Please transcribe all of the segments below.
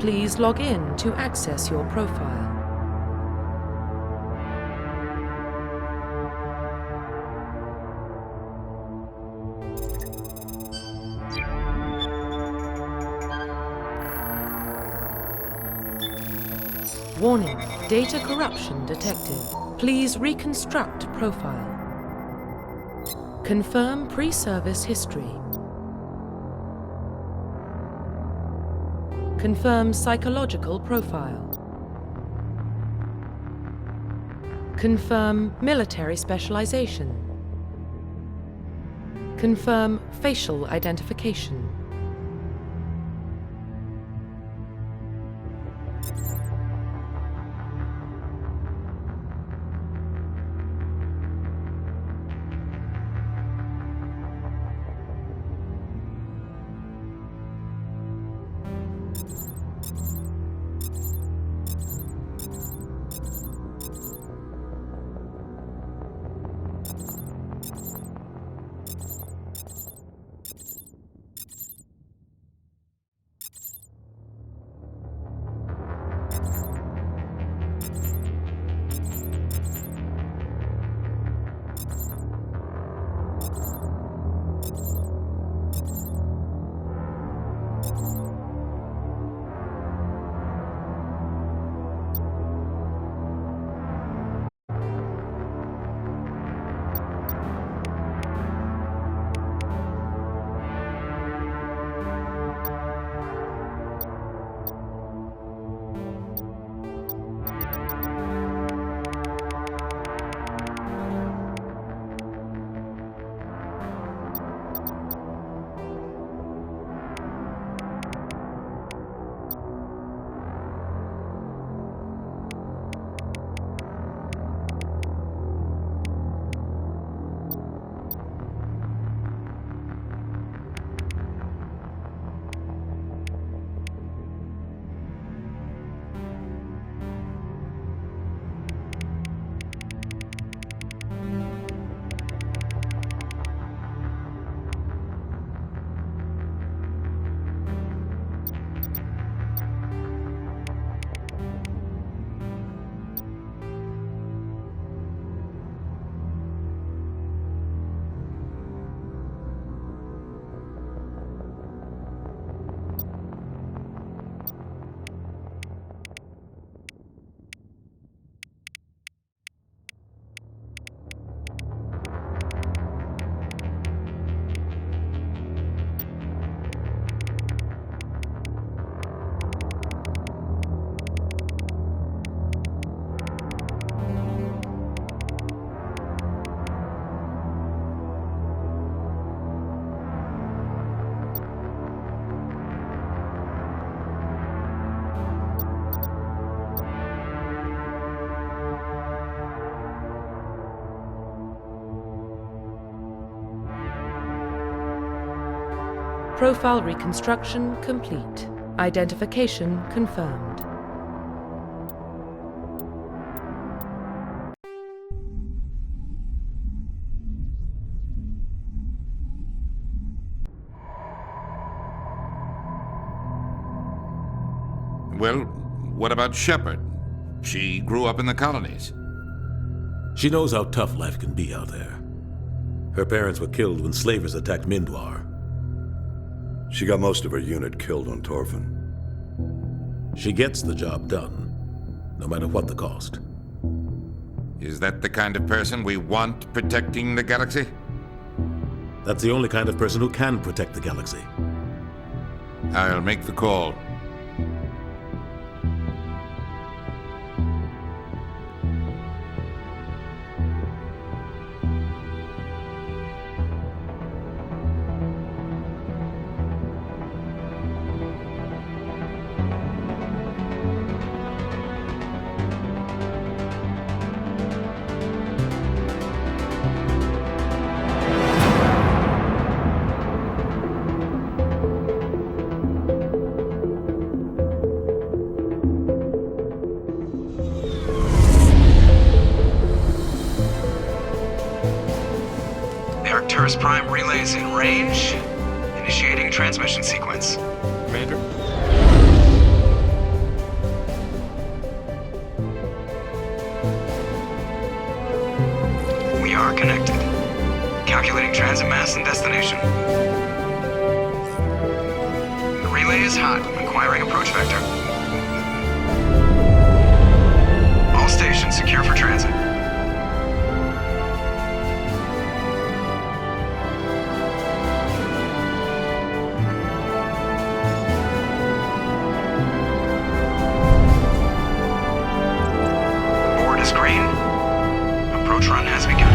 Please log in to access your profile. Warning, data corruption detected. Please reconstruct profile. Confirm pre-service history. Confirm psychological profile. Confirm military specialization. Confirm facial identification. Profile reconstruction complete. Identification confirmed. Well, what about Shepard? She grew up in the colonies. She knows how tough life can be out there. Her parents were killed when slavers attacked Mindwar. She got most of her unit killed on Torfin. She gets the job done, no matter what the cost. Is that the kind of person we want protecting the galaxy? That's the only kind of person who can protect the galaxy. I'll make the call. Arcturus Prime relays in range. Initiating transmission sequence. Commander? transit mass and destination. The relay is hot, acquiring approach vector. All stations secure for transit. Board is green. Approach run has begun.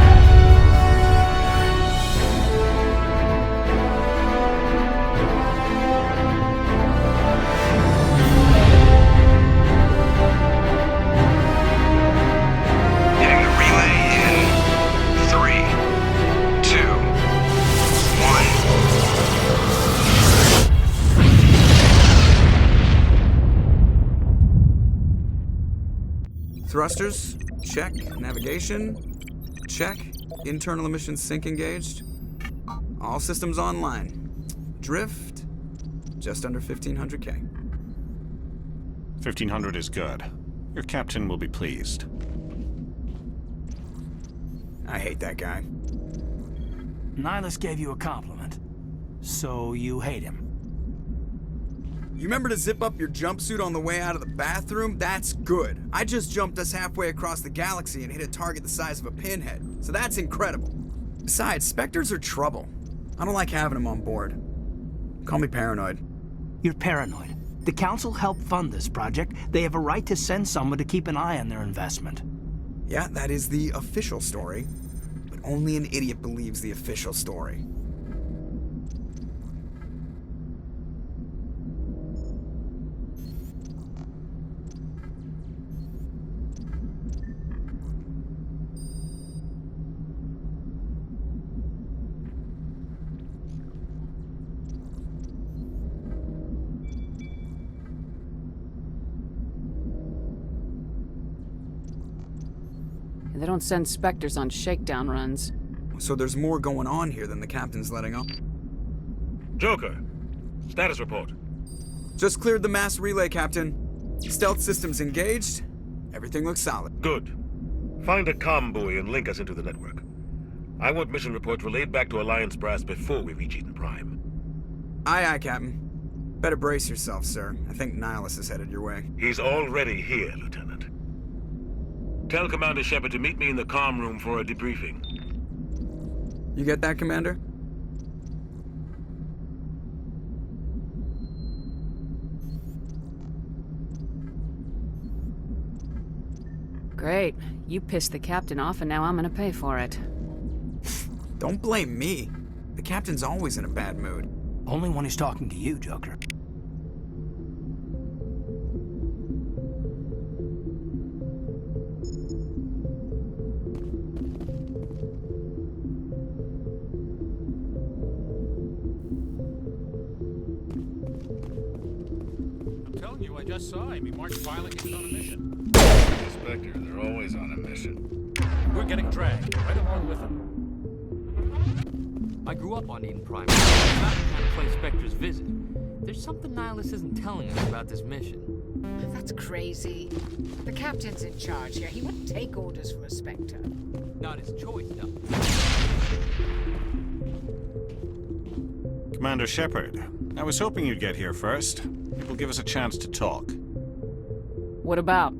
Hitting the relay in 3, 2, 1. Thrusters, check. Navigation, check. Internal emissions sync engaged. All systems online. Drift, just under 1500K. 1500 is good. Your captain will be pleased. I hate that guy. Nihilus gave you a compliment. So you hate him. You remember to zip up your jumpsuit on the way out of the bathroom? That's good. I just jumped us halfway across the galaxy and hit a target the size of a pinhead, so that's incredible. Besides, Spectres are trouble. I don't like having them on board. Call me paranoid. You're paranoid. The Council helped fund this project. They have a right to send someone to keep an eye on their investment. Yeah, that is the official story. But only an idiot believes the official story. They don't send Spectres on shakedown runs. So there's more going on here than the captain's letting on. Joker, status report. Just cleared the mass relay, Captain. Stealth systems engaged. Everything looks solid. Good. Find a comm buoy and link us into the network. I want mission reports relayed back to Alliance Brass before we reach Eden Prime. Aye, aye, Captain. Better brace yourself, sir. I think Nihilus is headed your way. He's already here, Lieutenant. Tell Commander Shepard to meet me in the comm room for a debriefing. You get that, Commander? Great. You pissed the captain off and now I'm gonna pay for it. Don't blame me. The captain's always in a bad mood. Only when he's talking to you, Joker. I just saw him. He marched violently on a mission. Spectre, they're always on a mission. We're getting dragged right along with him. I grew up on Eden Prime. It's not the kind of place Spectres visit. There's something Nihilus isn't telling us about this mission. That's crazy. The captain's in charge here. He wouldn't take orders from a Spectre. Not his choice, though. Commander Shepard, I was hoping you'd get here first. It will give us a chance to talk. What about?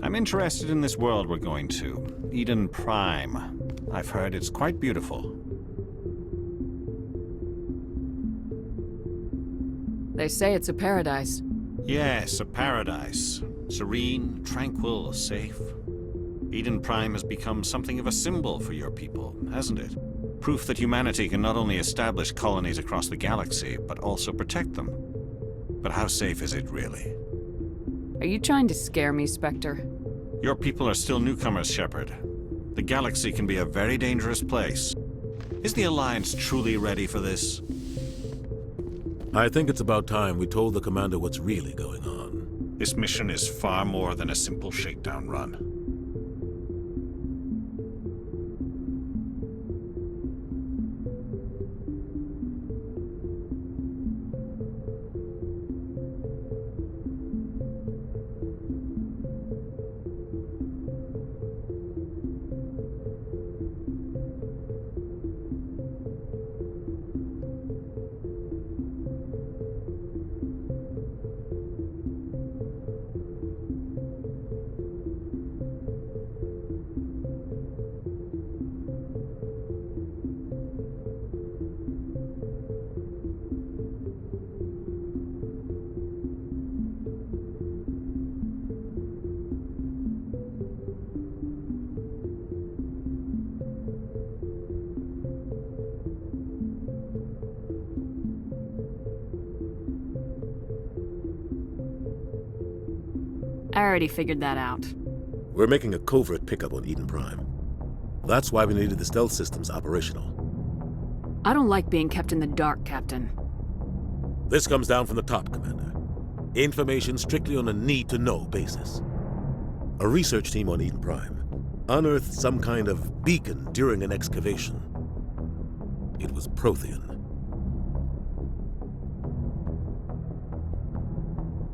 I'm interested in this world we're going to, Eden Prime. I've heard it's quite beautiful. They say it's a paradise. Yes, a paradise. Serene, tranquil, safe. Eden Prime has become something of a symbol for your people, hasn't it? Proof that humanity can not only establish colonies across the galaxy, but also protect them. But how safe is it, really? Are you trying to scare me, Spectre? Your people are still newcomers, Shepard. The galaxy can be a very dangerous place. Is the Alliance truly ready for this? I think it's about time we told the Commander what's really going on. This mission is far more than a simple shakedown run. I already figured that out. We're making a covert pickup on Eden Prime. That's why we needed the stealth systems operational. I don't like being kept in the dark, Captain. This comes down from the top, Commander. Information strictly on a need-to-know basis. A research team on Eden Prime unearthed some kind of beacon during an excavation. It was Prothean.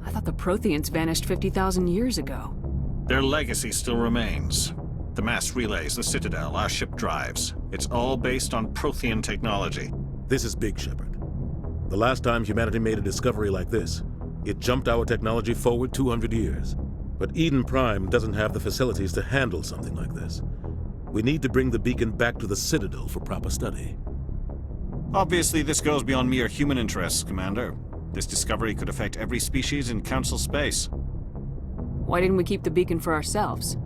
I thought the Protheans vanished 50,000 years ago. Their legacy still remains. The mass relays, the Citadel, our ship drives. It's all based on Prothean technology. This is big, Shepard. The last time humanity made a discovery like this, it jumped our technology forward 200 years. But Eden Prime doesn't have the facilities to handle something like this. We need to bring the beacon back to the Citadel for proper study. Obviously, this goes beyond mere human interests, Commander. This discovery could affect every species in Council space. Why didn't we keep the beacon for ourselves?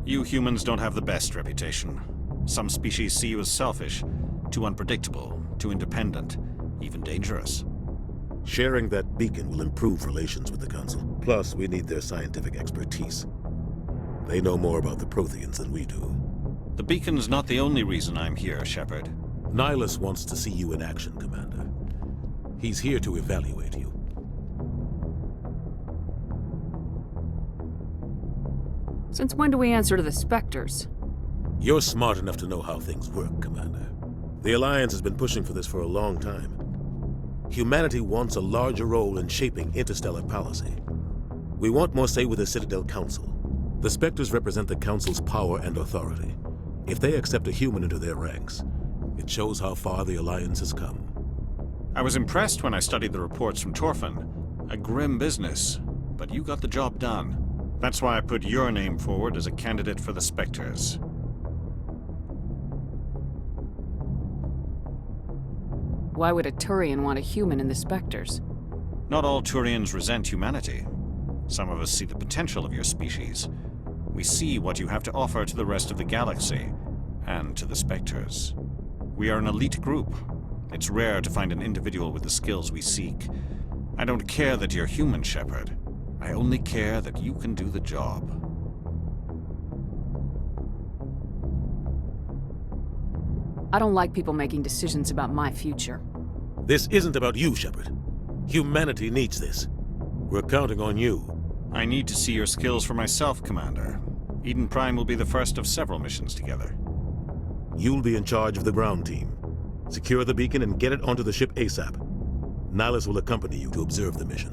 You humans don't have the best reputation. Some species see you as selfish, too unpredictable, too independent, even dangerous. Sharing that beacon will improve relations with the Council. Plus, we need their scientific expertise. They know more about the Protheans than we do. The beacon's not the only reason I'm here, Shepard. Nihilus wants to see you in action, Commander. He's here to evaluate you. Since when do we answer to the Spectres? You're smart enough to know how things work, Commander. The Alliance has been pushing for this for a long time. Humanity wants a larger role in shaping interstellar policy. We want more say with the Citadel Council. The Spectres represent the Council's power and authority. If they accept a human into their ranks, it shows how far the Alliance has come. I was impressed when I studied the reports from Torfan. A grim business, but you got the job done. That's why I put your name forward as a candidate for the Spectres. Why would a Turian want a human in the Spectres? Not all Turians resent humanity. Some of us see the potential of your species. We see what you have to offer to the rest of the galaxy, and to the Spectres. We are an elite group. It's rare to find an individual with the skills we seek. I don't care that you're human, Shepard. I only care that you can do the job. I don't like people making decisions about my future. This isn't about you, Shepard. Humanity needs this. We're counting on you. I need to see your skills for myself, Commander. Eden Prime will be the first of several missions together. You'll be in charge of the ground team. Secure the beacon and get it onto the ship ASAP. Nihilus will accompany you to observe the mission.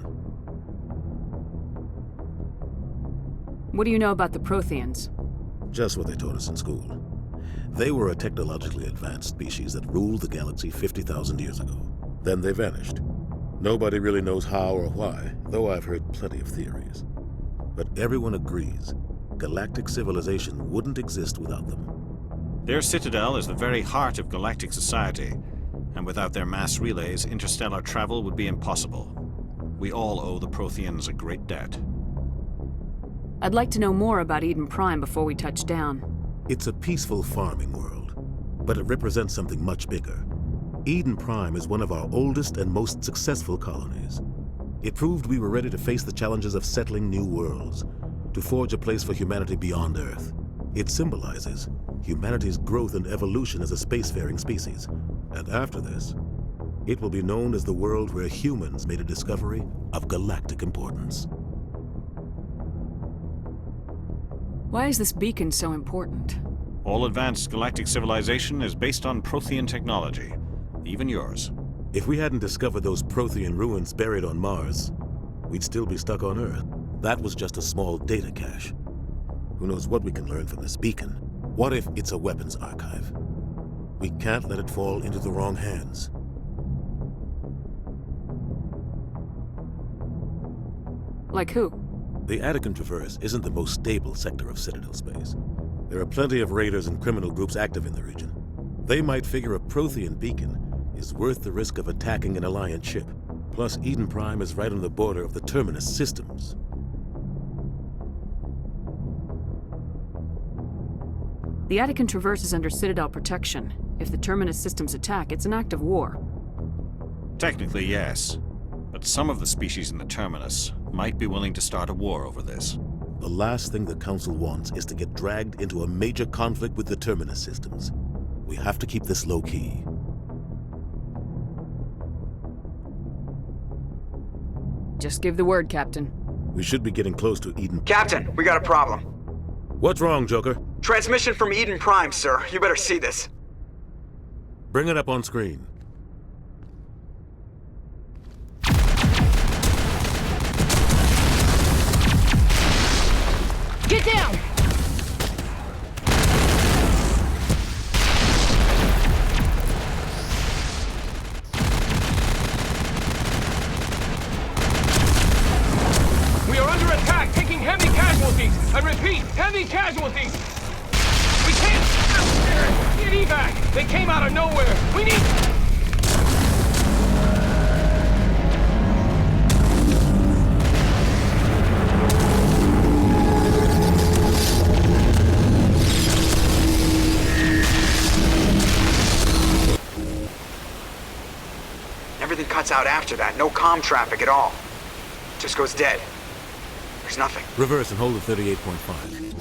What do you know about the Protheans? Just what they taught us in school. They were a technologically advanced species that ruled the galaxy 50,000 years ago. Then they vanished. Nobody really knows how or why, though I've heard plenty of theories. But everyone agrees, galactic civilization wouldn't exist without them. Their citadel is the very heart of galactic society, and without their mass relays, interstellar travel would be impossible. We all owe the Protheans a great debt. I'd like to know more about Eden Prime before we touch down. It's a peaceful farming world, but it represents something much bigger. Eden Prime is one of our oldest and most successful colonies. It proved we were ready to face the challenges of settling new worlds, to forge a place for humanity beyond Earth. It symbolizes humanity's growth and evolution as a spacefaring species. And after this, it will be known as the world where humans made a discovery of galactic importance. Why is this beacon so important? All advanced galactic civilization is based on Prothean technology, even yours. If we hadn't discovered those Prothean ruins buried on Mars, we'd still be stuck on Earth. That was just a small data cache. Who knows what we can learn from this beacon? What if it's a weapons archive? We can't let it fall into the wrong hands. Like who? The Attican Traverse isn't the most stable sector of Citadel space. There are plenty of raiders and criminal groups active in the region. They might figure a Prothean beacon is worth the risk of attacking an Alliance ship. Plus, Eden Prime is right on the border of the Terminus systems. The Attican Traverse is under Citadel protection. If the Terminus systems attack, it's an act of war. Technically, yes. But some of the species in the Terminus, might be willing to start a war over this. The last thing the Council wants is to get dragged into a major conflict with the Terminus systems. We have to keep this low-key. Just give the word, Captain. We should be getting close to Eden. Captain, we got a problem. What's wrong, Joker? Transmission from Eden Prime, sir. You better see this. Bring it up on screen. Get down! We are under attack, taking heavy casualties. I repeat, heavy casualties. We can't get evac. They came out of nowhere. We need... Everything cuts out after that. No comm traffic at all. Just goes dead. There's nothing. Reverse and hold at 38.5.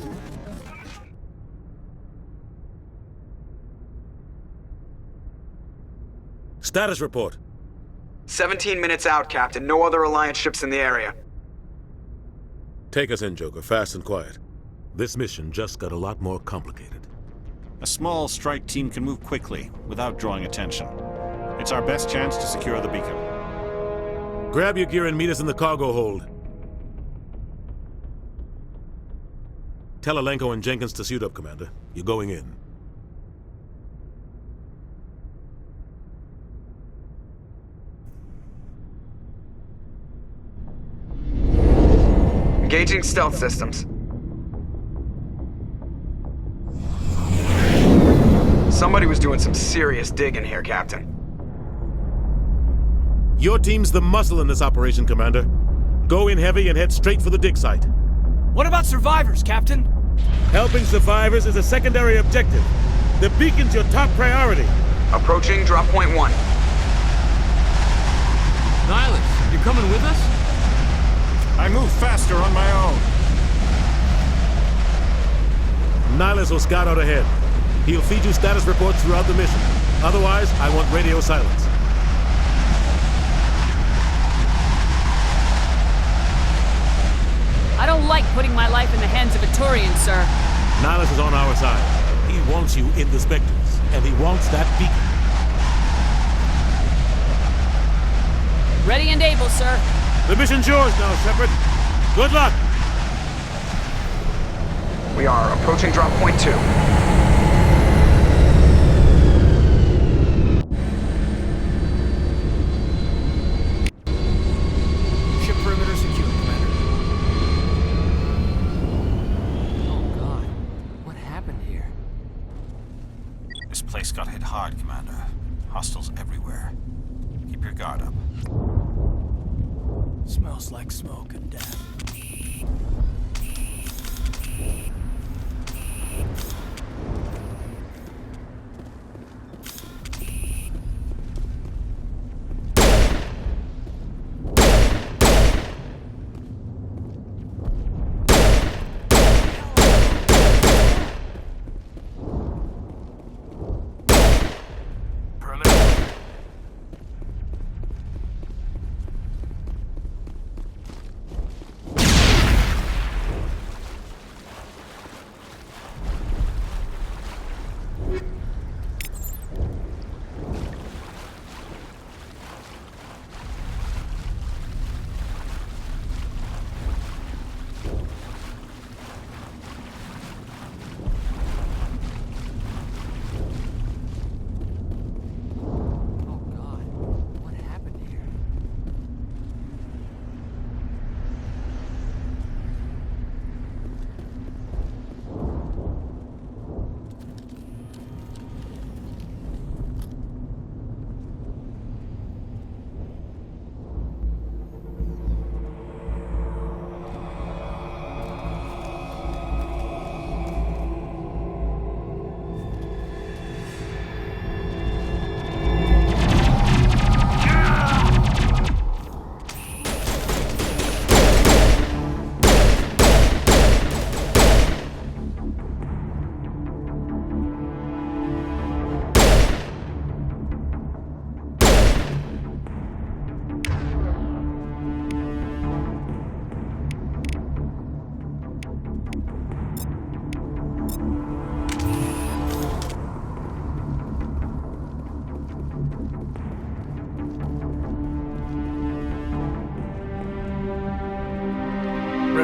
Status report. 17 minutes out, Captain. No other Alliance ships in the area. Take us in, Joker, fast and quiet. This mission just got a lot more complicated. A small strike team can move quickly, without drawing attention. It's our best chance to secure the beacon. Grab your gear and meet us in the cargo hold. Tell Alenko and Jenkins to suit up, Commander. You're going in. Engaging stealth systems. Somebody was doing some serious digging here, Captain. Your team's the muscle in this operation, Commander. Go in heavy and head straight for the dig site. What about survivors, Captain? Helping survivors is a secondary objective. The beacon's your top priority. Approaching drop point 1. Nihilus, you coming with us? I move faster on my own. Nihilus will scout out ahead. He'll feed you status reports throughout the mission. Otherwise, I want radio silence. I don't like putting my life in the hands of a Turian, sir. Nihilus is on our side. He wants you in the Spectres, and he wants that beacon. Ready and able, sir. The mission's yours now, Shepard. Good luck! We are approaching drop point 2. Ship perimeter secure, Commander. Oh God, what happened here? This place got hit hard, Commander. Hostiles everywhere. Keep your guard up. Smells like smoke and death.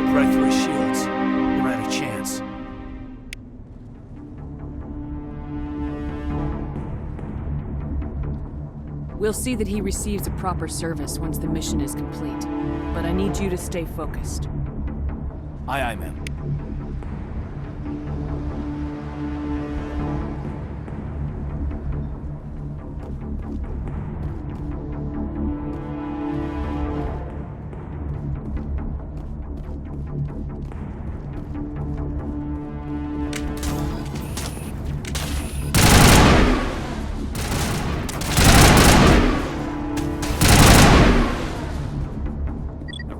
ripped right through his shields. Never had a chance. We'll see that he receives a proper service once the mission is complete. But I need you to stay focused. Aye, aye, ma'am.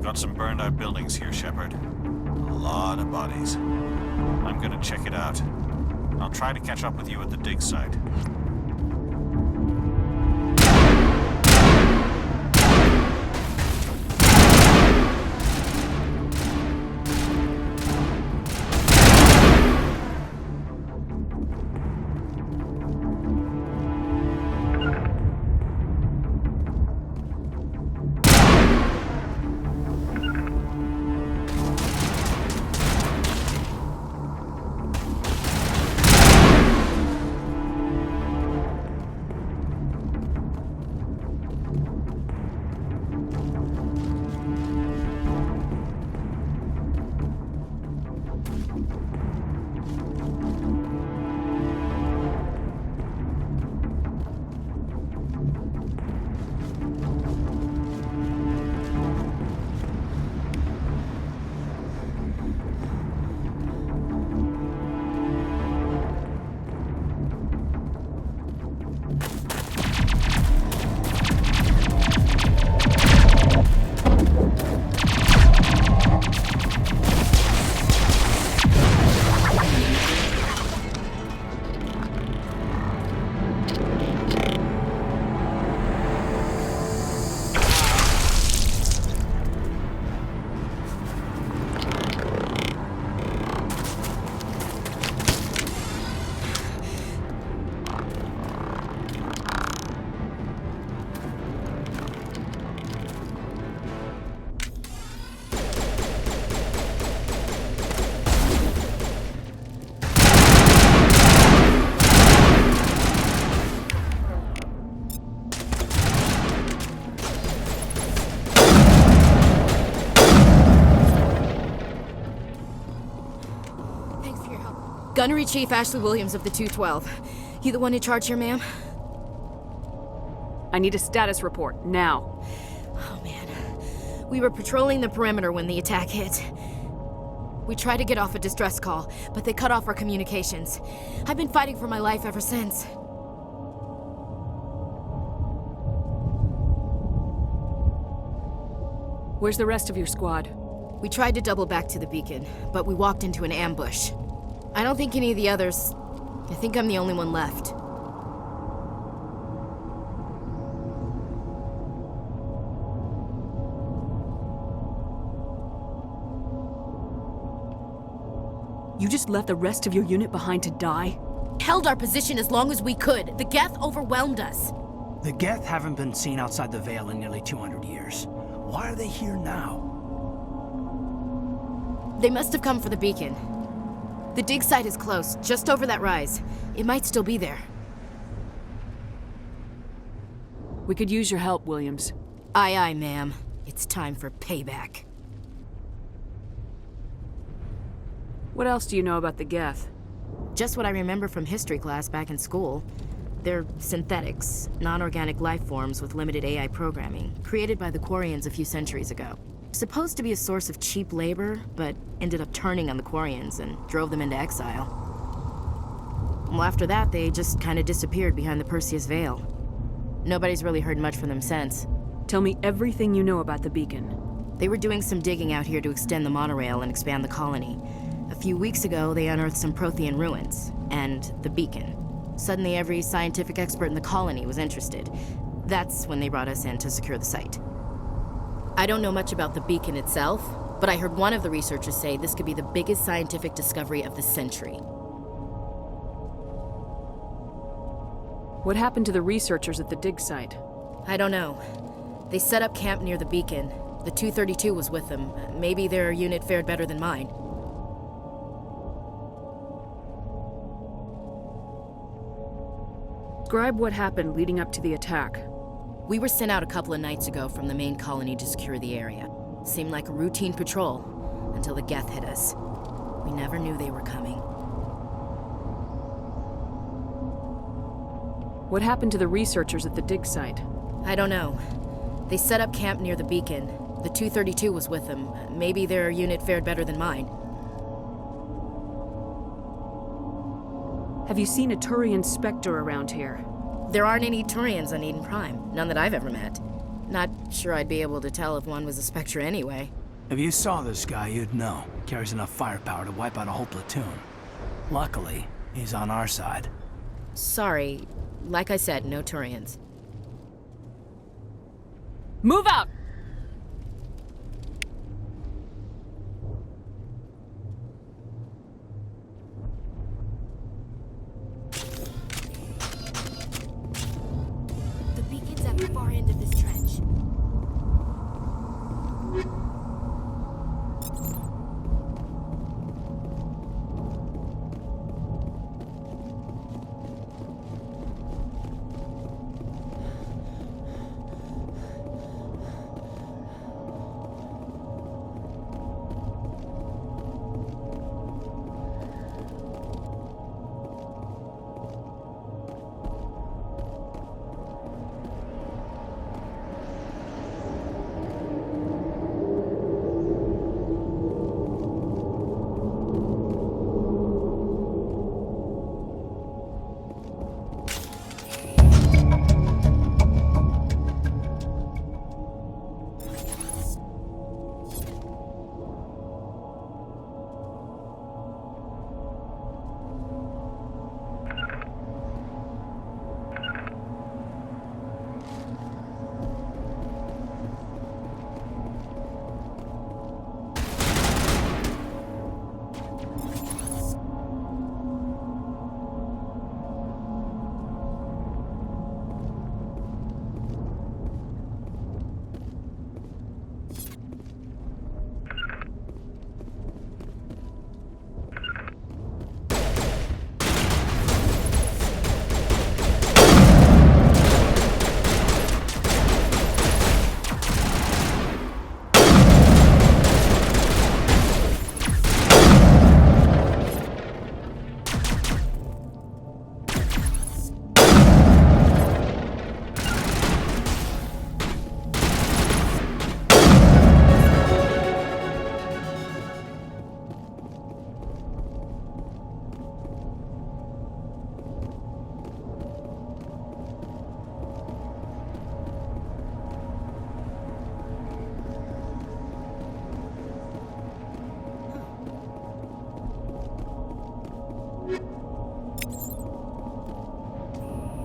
Got some burned out buildings here, Shepard. A lot of bodies. I'm gonna check it out. I'll try to catch up with you at the dig site. Gunnery Chief Ashley Williams of the 212. You the one in charge here, ma'am? I need a status report, now. Oh, man. We were patrolling the perimeter when the attack hit. We tried to get off a distress call, but they cut off our communications. I've been fighting for my life ever since. Where's the rest of your squad? We tried to double back to the beacon, but we walked into an ambush. I don't think any of the others... I think I'm the only one left. You just left the rest of your unit behind to die? Held our position as long as we could. The Geth overwhelmed us. The Geth haven't been seen outside the Veil in nearly 200 years. Why are they here now? They must have come for the beacon. The dig site is close, just over that rise. It might still be there. We could use your help, Williams. Aye, aye, ma'am. It's time for payback. What else do you know about the Geth? Just what I remember from history class back in school. They're synthetics, non-organic life forms with limited AI programming, created by the Quarians a few centuries ago. Supposed to be a source of cheap labor, but ended up turning on the Quarians and drove them into exile. Well, after that, they just kind of disappeared behind the Perseus Veil. Nobody's really heard much from them since. Tell me everything you know about the beacon. They were doing some digging out here to extend the monorail and expand the colony. A few weeks ago, they unearthed some Prothean ruins, and the beacon. Suddenly, every scientific expert in the colony was interested. That's when they brought us in to secure the site. I don't know much about the beacon itself, but I heard one of the researchers say this could be the biggest scientific discovery of the century. What happened to the researchers at the dig site? I don't know. They set up camp near the beacon, The 232 was with them. Maybe their unit fared better than mine. Describe what happened leading up to the attack. We were sent out a couple of nights ago from the main colony to secure the area. Seemed like a routine patrol, until the Geth hit us. We never knew they were coming. What happened to the researchers at the dig site? I don't know. They set up camp near the beacon. The 232 was with them. Maybe their unit fared better than mine. Have you seen a Turian Spectre around here? There aren't any Turians on Eden Prime. None that I've ever met. Not sure I'd be able to tell if one was a Spectre anyway. If you saw this guy, you'd know. Carries enough firepower to wipe out a whole platoon. Luckily, he's on our side. Sorry. Like I said, no Turians. Move out! The beacon's at the far end of this trench.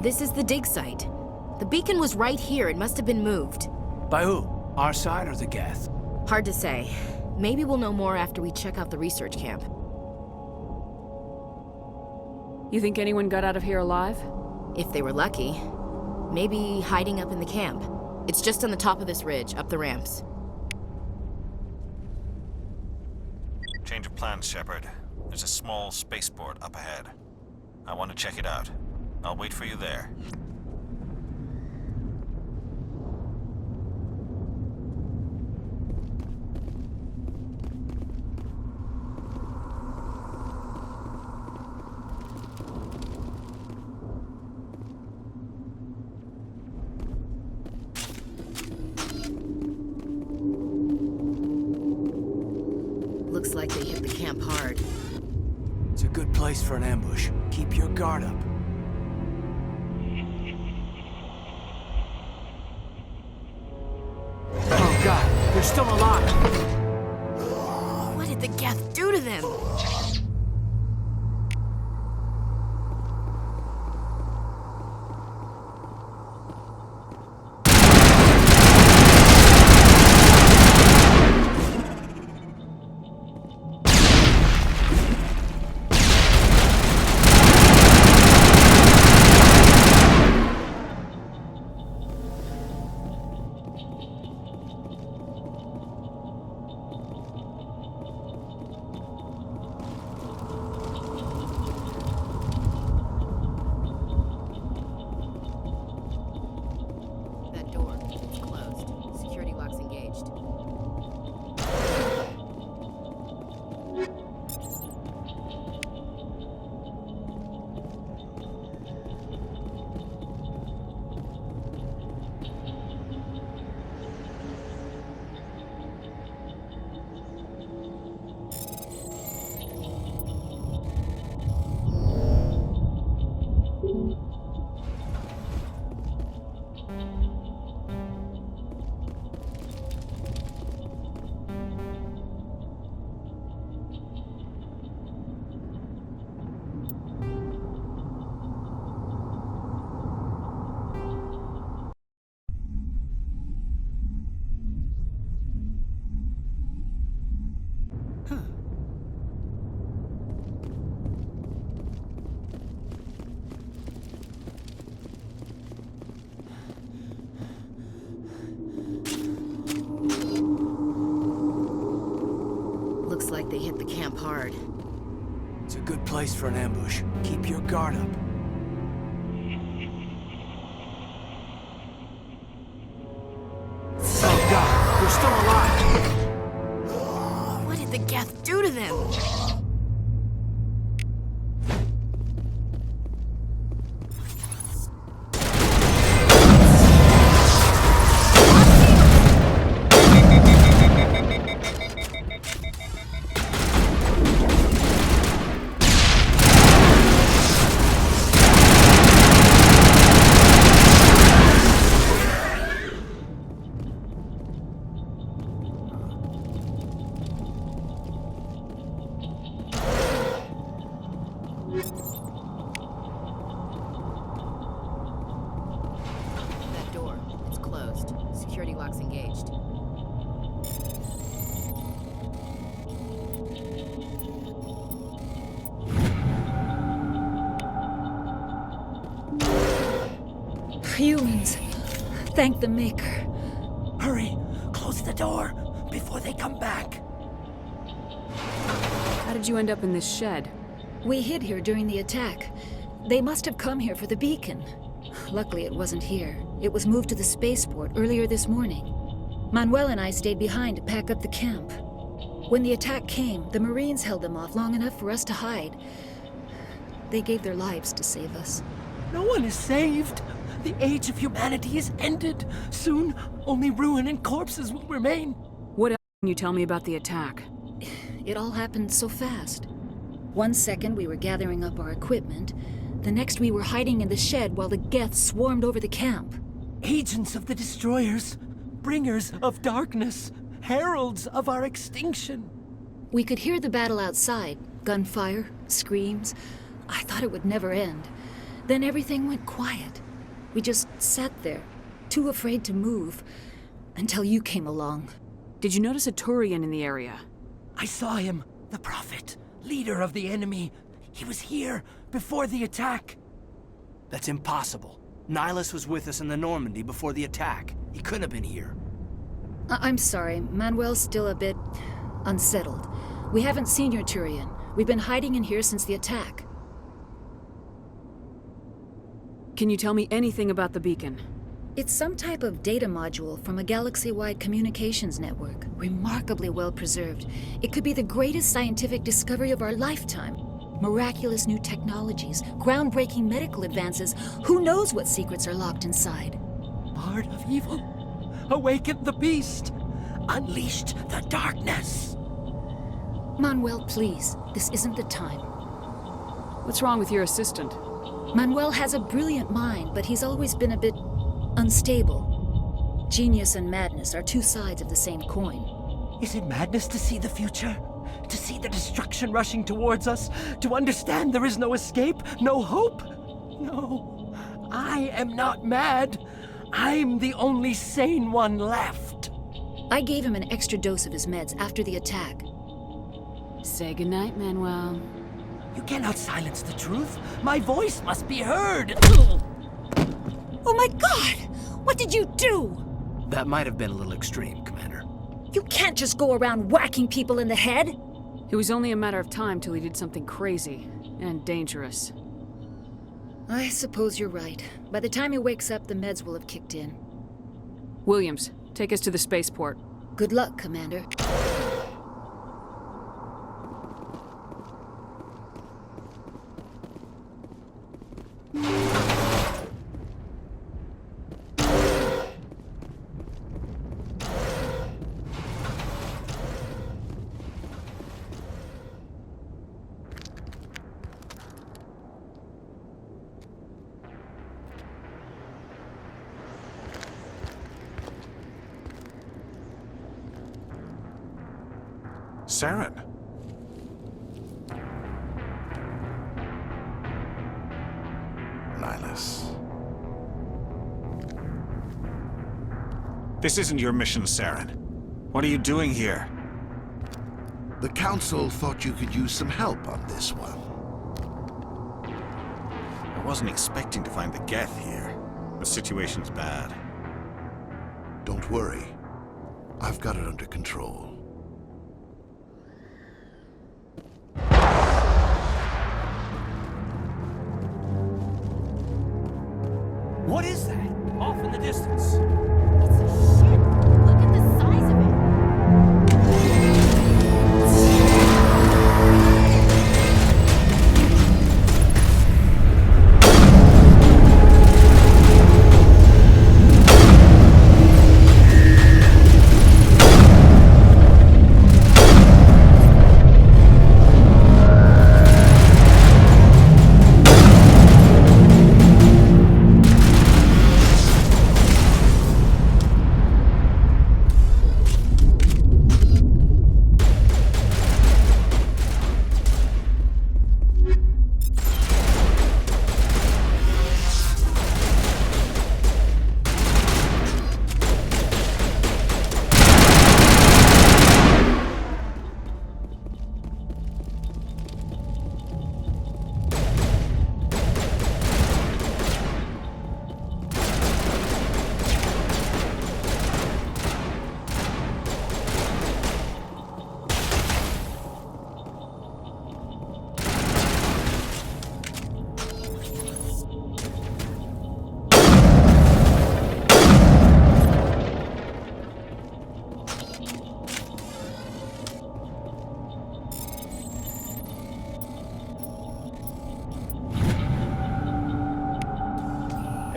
This is the dig site. The beacon was right here. It must have been moved. By who? Our side or the Geth? Hard to say. Maybe we'll know more after we check out the research camp. You think anyone got out of here alive? If they were lucky. Maybe hiding up in the camp. It's just on the top of this ridge, up the ramps. Change of plans, Shepard. There's a small spaceport up ahead. I want to check it out. I'll wait for you there. Looks like they hit the camp hard. It's a good place for an ambush. Keep your guard up. Oh god, they're still alive! What did the Geth do to them? They hit the camp hard. It's a good place for an ambush. Keep your guard up. Oh god, we're still alive! What did the Geth do to them? That door, it's closed. Security lock's engaged. Humans. Thank the Maker. Hurry! Close the door before they come back! How did you end up in this shed? We hid here during the attack. They must have come here for the beacon. Luckily, it wasn't here. It was moved to the spaceport earlier this morning. Manuel and I stayed behind to pack up the camp. When the attack came, the Marines held them off long enough for us to hide. They gave their lives to save us. No one is saved! The age of humanity is ended! Soon, only ruin and corpses will remain! What else can you tell me about the attack? It all happened so fast. One second we were gathering up our equipment, the next we were hiding in the shed while the Geth swarmed over the camp. Agents of the Destroyers, bringers of darkness, heralds of our extinction. We could hear the battle outside, gunfire, screams. I thought it would never end. Then everything went quiet. We just sat there, too afraid to move, until you came along. Did you notice a Turian in the area? I saw him, the Prophet, leader of the enemy. He was here before the attack. That's impossible. Nihilus was with us in the Normandy before the attack. He couldn't have been here. I'm sorry, Manuel's still a bit unsettled. We haven't seen your Turian. We've been hiding in here since the attack. Can you tell me anything about the beacon? It's some type of data module from a galaxy-wide communications network. Remarkably well preserved. It could be the greatest scientific discovery of our lifetime. Miraculous new technologies, groundbreaking medical advances. Who knows what secrets are locked inside? Lord of evil, awakened the beast, unleashed the darkness. Manuel, please, this isn't the time. What's wrong with your assistant? Manuel has a brilliant mind, but he's always been a bit unstable. Genius and madness are two sides of the same coin. Is it madness to see the future? To see the destruction rushing towards us? To understand there is no escape? No hope? No, I am not mad. I'm the only sane one left. I gave him an extra dose of his meds after the attack. Say goodnight, Manuel. You cannot silence the truth. My voice must be heard. Oh my God! What did you do? That might have been a little extreme, Commander. You can't just go around whacking people in the head! It was only a matter of time till he did something crazy and dangerous. I suppose you're right. By the time he wakes up, the meds will have kicked in. Williams, take us to the spaceport. Good luck, Commander. Saren. Nihilus. This isn't your mission, Saren. What are you doing here? The Council thought you could use some help on this one. I wasn't expecting to find the Geth here. The situation's bad. Don't worry. I've got it under control.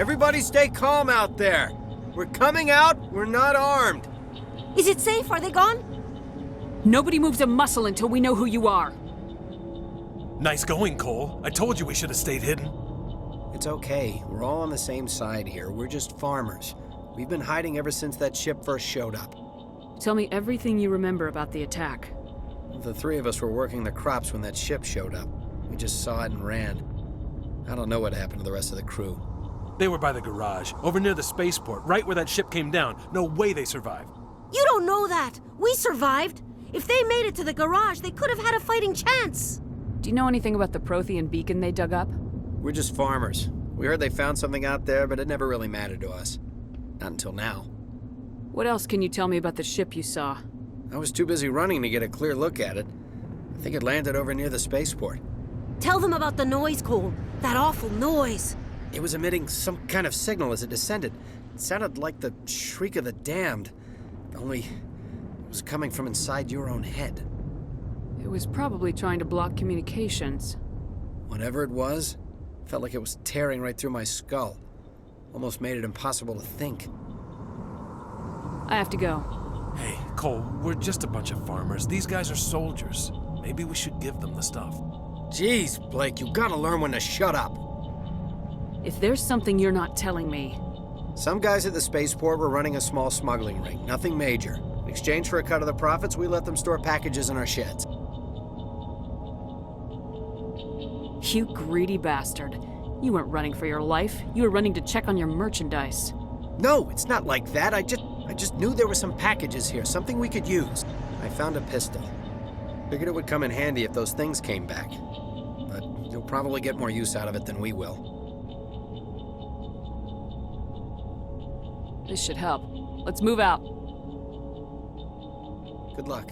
Everybody stay calm out there. We're coming out, we're not armed. Is it safe? Are they gone? Nobody moves a muscle until we know who you are. Nice going, Cole. I told you we should have stayed hidden. It's okay. We're all on the same side here. We're just farmers. We've been hiding ever since that ship first showed up. Tell me everything you remember about the attack. The three of us were working the crops when that ship showed up. We just saw it and ran. I don't know what happened to the rest of the crew. They were by the garage, over near the spaceport, right where that ship came down. No way they survived. You don't know that. We survived. If they made it to the garage, they could have had a fighting chance. Do you know anything about the Prothean beacon they dug up? We're just farmers. We heard they found something out there, but it never really mattered to us. Not until now. What else can you tell me about the ship you saw? I was too busy running to get a clear look at it. I think it landed over near the spaceport. Tell them about the noise, Cole. That awful noise. It was emitting some kind of signal as it descended. It sounded like the shriek of the damned. Only it was coming from inside your own head. It was probably trying to block communications. Whatever it was, felt like it was tearing right through my skull. Almost made it impossible to think. I have to go. Hey, Cole, we're just a bunch of farmers. These guys are soldiers. Maybe we should give them the stuff. Jeez, Blake, you gotta learn when to shut up. If there's something you're not telling me... Some guys at the spaceport were running a small smuggling ring, nothing major. In exchange for a cut of the profits, we let them store packages in our sheds. You greedy bastard. You weren't running for your life. You were running to check on your merchandise. No, it's not like that. I just knew there were some packages here, something we could use. I found a pistol. Figured it would come in handy if those things came back. But you'll probably get more use out of it than we will. This should help. Let's move out. Good luck.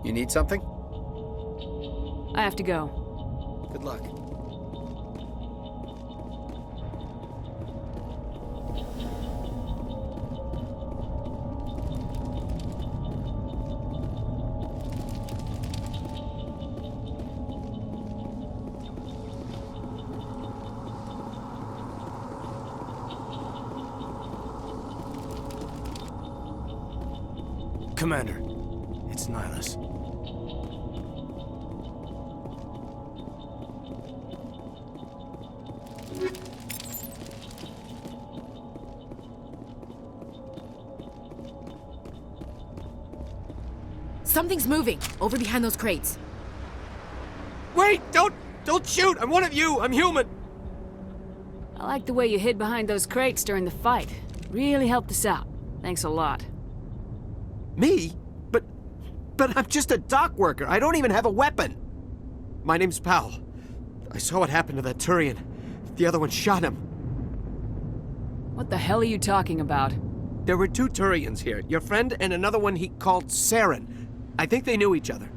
You need something? I have to go. Good luck. Commander, it's Nihilus. Something's moving over behind those crates. Wait! Don't shoot! I'm one of you! I'm human! I like the way you hid behind those crates during the fight. Really helped us out. Thanks a lot. Me? But I'm just a dock worker. I don't even have a weapon. My name's Powell. I saw what happened to that Turian. The other one shot him. What the hell are you talking about? There were 2 Turians here. Your friend and another one he called Saren. I think they knew each other.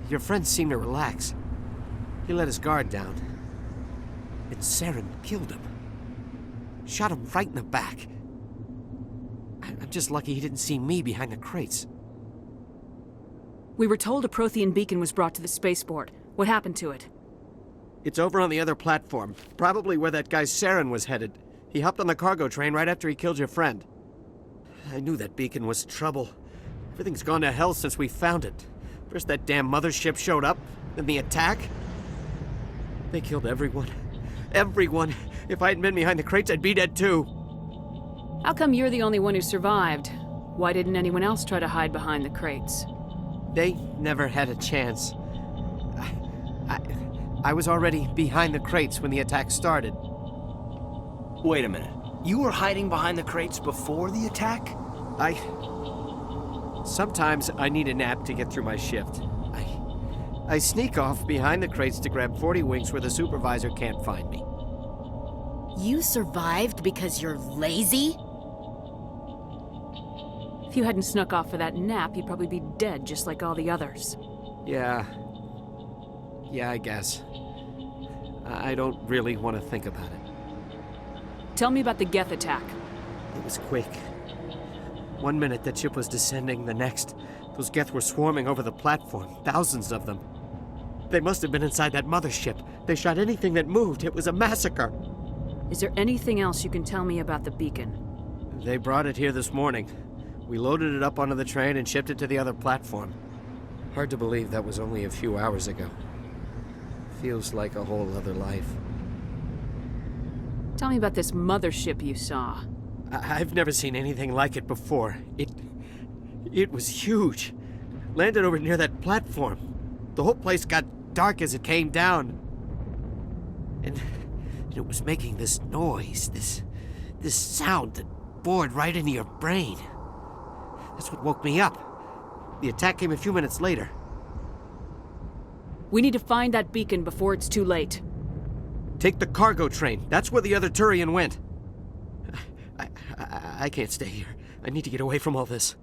Your friend seemed to relax. He let his guard down. And Saren killed him. Shot him right in the back. I'm just lucky he didn't see me behind the crates. We were told a Prothean beacon was brought to the spaceport. What happened to it? It's over on the other platform. Probably where that guy Saren was headed. He hopped on the cargo train right after he killed your friend. I knew that beacon was trouble. Everything's gone to hell since we found it. First that damn mothership showed up, then the attack. They killed everyone. Everyone. If I hadn't been behind the crates, I'd be dead too. How come you're the only one who survived? Why didn't anyone else try to hide behind the crates? They never had a chance. I was already behind the crates when the attack started. Wait a minute. You were hiding behind the crates before the attack? Sometimes I need a nap to get through my shift. I sneak off behind the crates to grab 40 winks where the supervisor can't find me. You survived because you're lazy? If you hadn't snuck off for that nap, you'd probably be dead just like all the others. Yeah, I guess. I don't really want to think about it. Tell me about the Geth attack. It was quick. 1 minute that ship was descending, the next, those Geth were swarming over the platform, thousands of them. They must have been inside that mothership. They shot anything that moved. It was a massacre. Is there anything else you can tell me about the beacon? They brought it here this morning. We loaded it up onto the train and shipped it to the other platform. Hard to believe that was only a few hours ago. Feels like a whole other life. Tell me about this mothership you saw. I've never seen anything like it before. It was huge. Landed over near that platform. The whole place got dark as it came down. And it was making this noise, this sound that bored right into your brain. That's what woke me up. The attack came a few minutes later. We need to find that beacon before it's too late. Take the cargo train. That's where the other Turian went. I can't stay here. I need to get away from all this.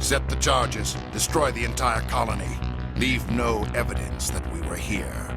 Set the charges. Destroy the entire colony. Leave no evidence that we were here.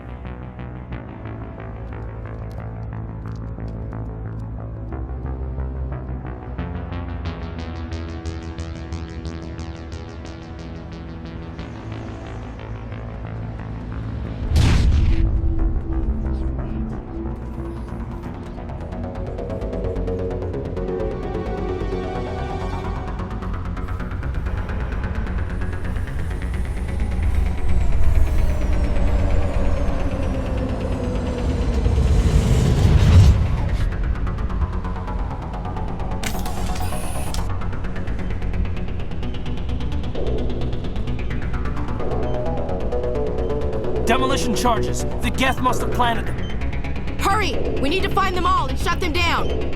Demolition charges. The Geth must have planted them. Hurry! We need to find them all and shut them down!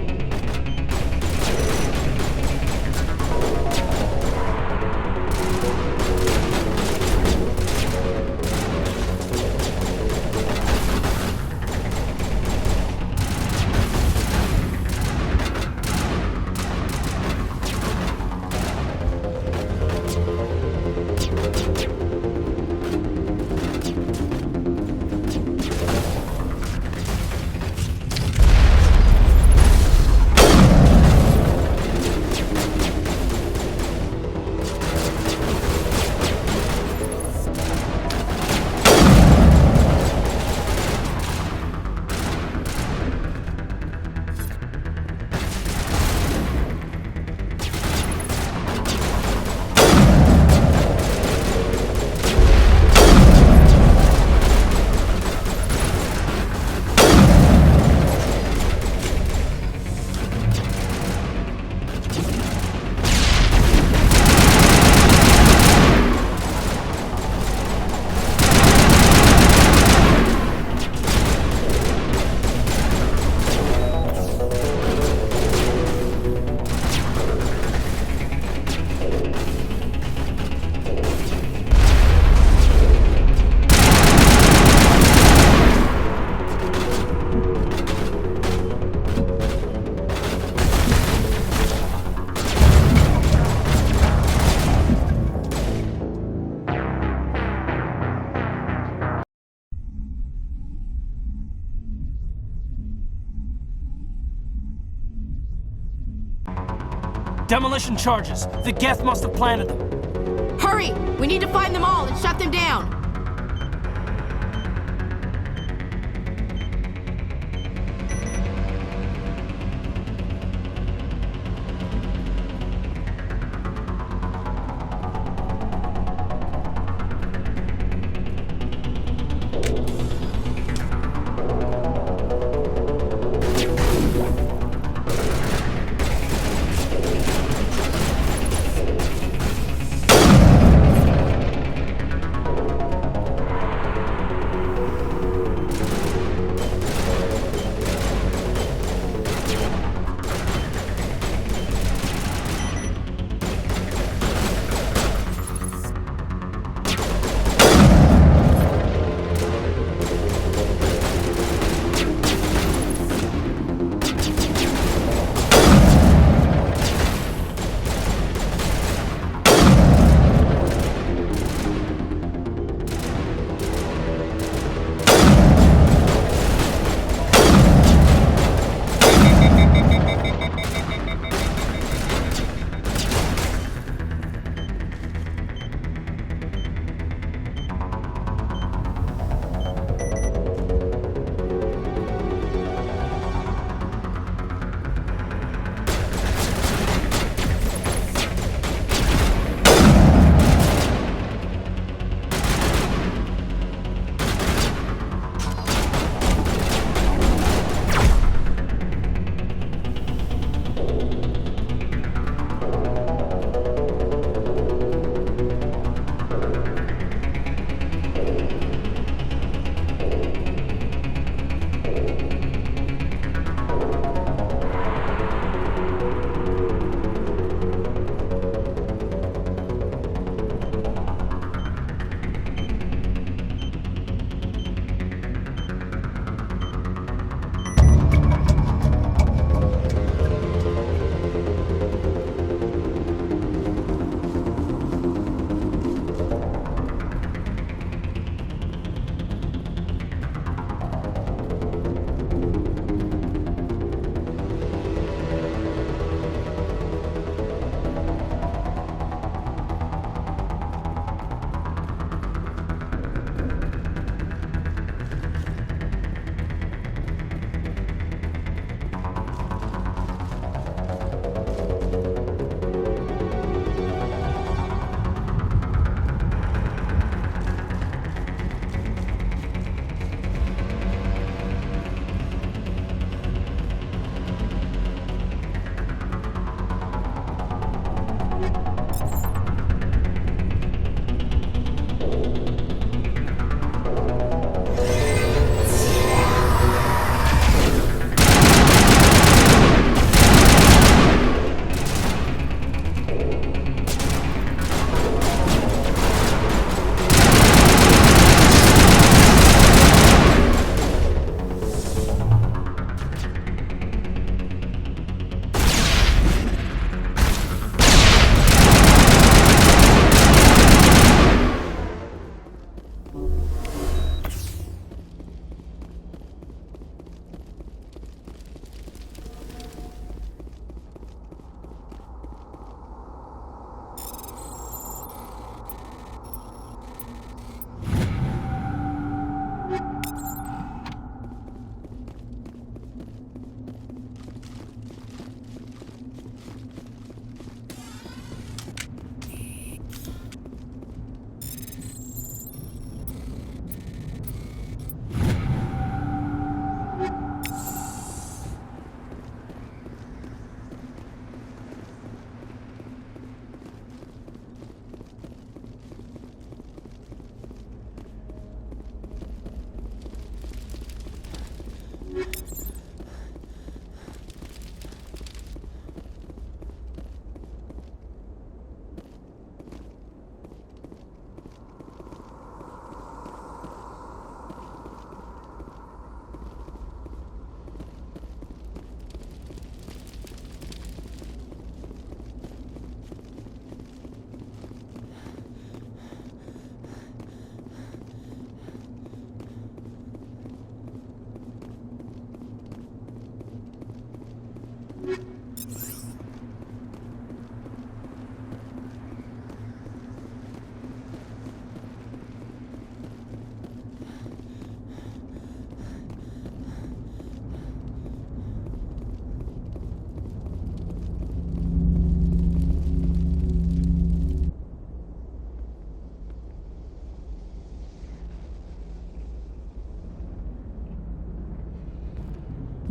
Demolition charges. The Geth must have planted them. Hurry! We need to find them all and shut them down!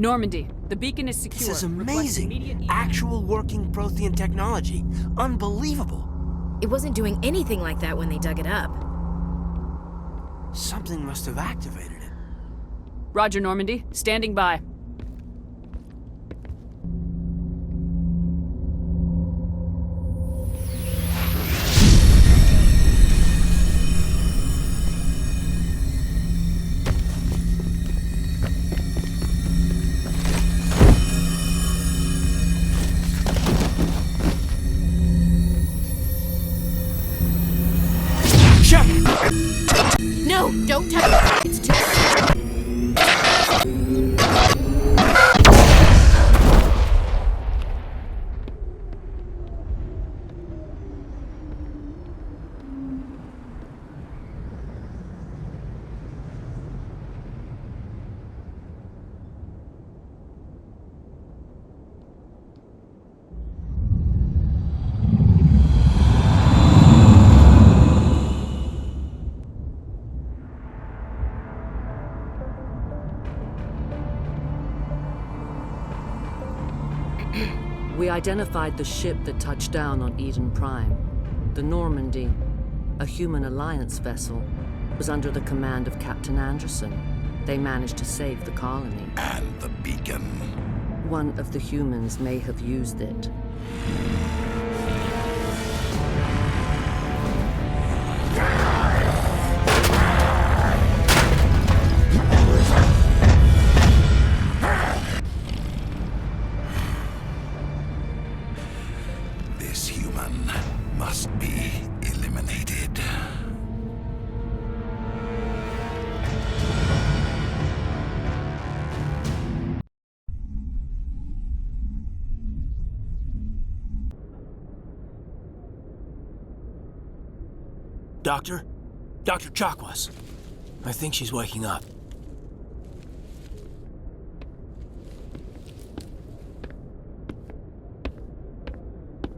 Normandy, the beacon is secure. This is Request amazing. immediate Actual working Prothean technology. Unbelievable. It wasn't doing anything like that when they dug it up. Something must have activated it. Roger, Normandy. Standing by. No, don't touch it. It's too... We identified the ship that touched down on Eden Prime. The Normandy, a human alliance vessel, was under the command of Captain Anderson. They managed to save the colony. And the beacon. One of the humans may have used it. This human must be eliminated. Doctor? Dr. Chakwas. I think she's waking up.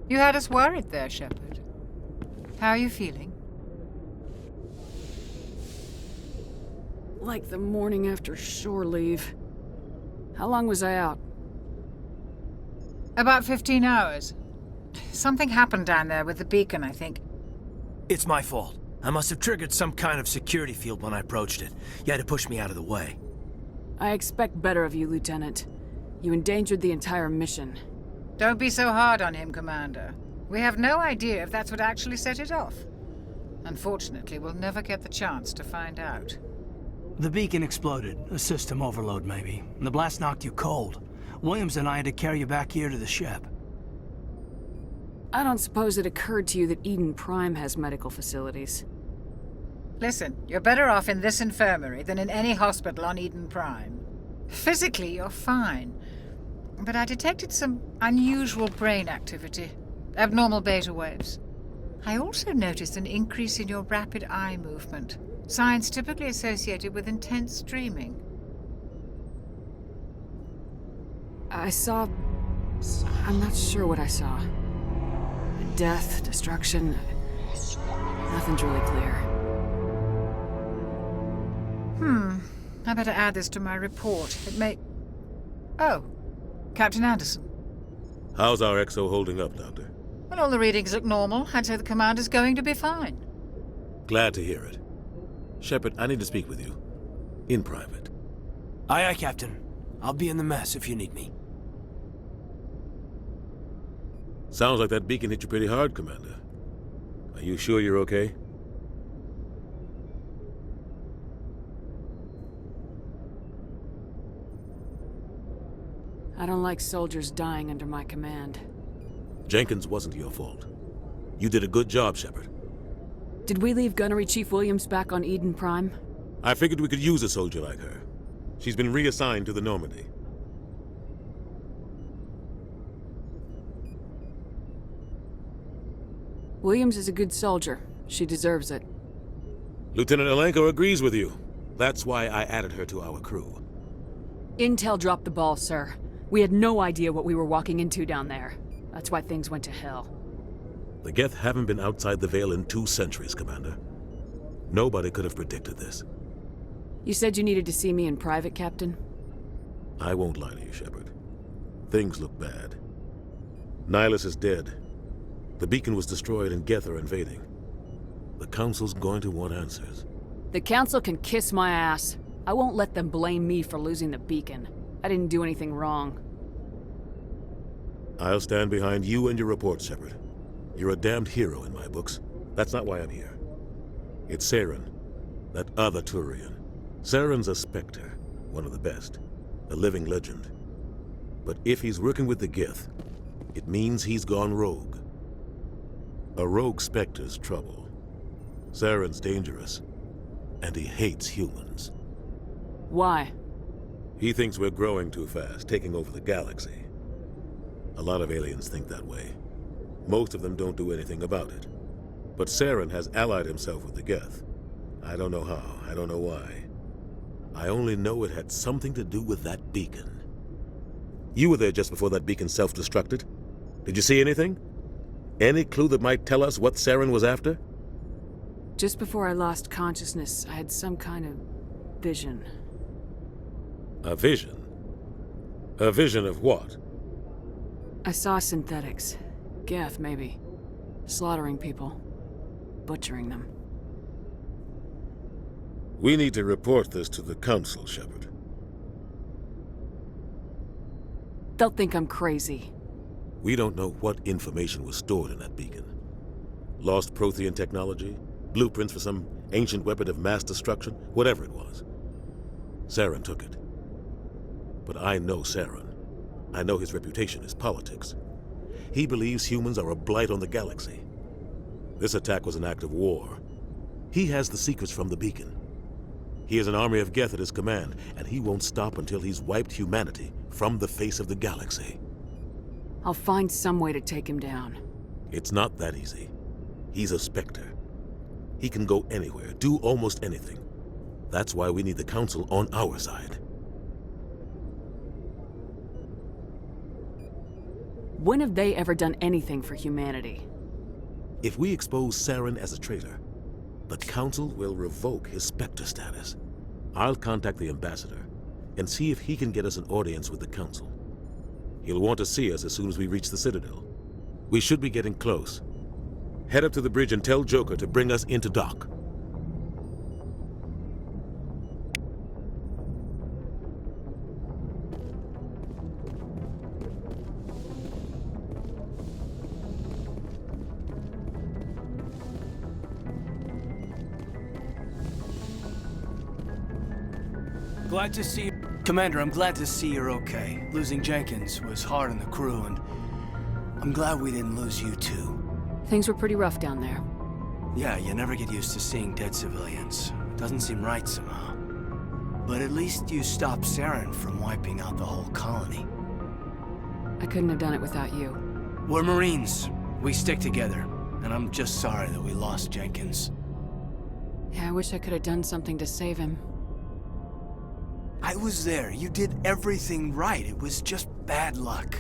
You had us worried there, Shepard. How are you feeling? Like the morning after shore leave. How long was I out? About 15 hours. Something happened down there with the beacon, I think. It's my fault. I must have triggered some kind of security field when I approached it. You had to push me out of the way. I expect better of you, Lieutenant. You endangered the entire mission. Don't be so hard on him, Commander. We have no idea if that's what actually set it off. Unfortunately, we'll never get the chance to find out. The beacon exploded. A system overload, maybe. The blast knocked you cold. Williams and I had to carry you back here to the ship. I don't suppose it occurred to you that Eden Prime has medical facilities. Listen, you're better off in this infirmary than in any hospital on Eden Prime. Physically, you're fine. But I detected some unusual brain activity. Abnormal beta waves. I also noticed an increase in your rapid eye movement. Signs typically associated with intense dreaming. I saw... I'm not sure what I saw. Death, destruction... Nothing's really clear. I better add this to my report. It may... Oh, Captain Anderson. How's our XO holding up, Doctor? Well, all the readings look normal. I'd say the commander's going to be fine. Glad to hear it. Shepard, I need to speak with you. In private. Aye, aye, Captain. I'll be in the mess if you need me. Sounds like that beacon hit you pretty hard, Commander. Are you sure you're okay? I don't like soldiers dying under my command. Jenkins wasn't your fault. You did a good job, Shepard. Did we leave Gunnery Chief Williams back on Eden Prime? I figured we could use a soldier like her. She's been reassigned to the Normandy. Williams is a good soldier. She deserves it. Lieutenant Alenko agrees with you. That's why I added her to our crew. Intel dropped the ball, sir. We had no idea what we were walking into down there. That's why things went to hell. The Geth haven't been outside the Veil in 2 centuries, Commander. Nobody could have predicted this. You said you needed to see me in private, Captain? I won't lie to you, Shepard. Things look bad. Nihilus is dead. The beacon was destroyed and Geth are invading. The Council's going to want answers. The Council can kiss my ass. I won't let them blame me for losing the beacon. I didn't do anything wrong. I'll stand behind you and your report, Shepard. You're a damned hero in my books. That's not why I'm here. It's Saren, that other Turian. Saren's a Spectre, one of the best, a living legend. But if he's working with the Geth, it means he's gone rogue. A rogue Spectre's trouble. Saren's dangerous, and he hates humans. Why? He thinks we're growing too fast, taking over the galaxy. A lot of aliens think that way. Most of them don't do anything about it. But Saren has allied himself with the Geth. I don't know how, I don't know why. I only know it had something to do with that beacon. You were there just before that beacon self-destructed. Did you see anything? Any clue that might tell us what Saren was after? Just before I lost consciousness, I had some kind of vision. A vision? A vision of what? I saw synthetics. Geth, maybe. Slaughtering people. Butchering them. We need to report this to the Council, Shepard. They'll think I'm crazy. We don't know what information was stored in that beacon. Lost Prothean technology? Blueprints for some ancient weapon of mass destruction? Whatever it was. Saren took it. But I know Saren. I know his reputation is politics. He believes humans are a blight on the galaxy. This attack was an act of war. He has the secrets from the beacon. He has an army of Geth at his command, and he won't stop until he's wiped humanity from the face of the galaxy. I'll find some way to take him down. It's not that easy. He's a Spectre. He can go anywhere, do almost anything. That's why we need the Council on our side. When have they ever done anything for humanity? If we expose Saren as a traitor, the Council will revoke his Spectre status. I'll contact the Ambassador and see if he can get us an audience with the Council. He'll want to see us as soon as we reach the Citadel. We should be getting close. Head up to the bridge and tell Joker to bring us into dock. Glad to see you. Commander, I'm glad to see you're okay. Losing Jenkins was hard on the crew, and I'm glad we didn't lose you too. Things were pretty rough down there. Yeah, you never get used to seeing dead civilians. Doesn't seem right somehow. But at least you stopped Saren from wiping out the whole colony. I couldn't have done it without you. We're Marines. We stick together. And I'm just sorry that we lost Jenkins. Yeah, I wish I could have done something to save him. I was there. You did everything right. It was just bad luck.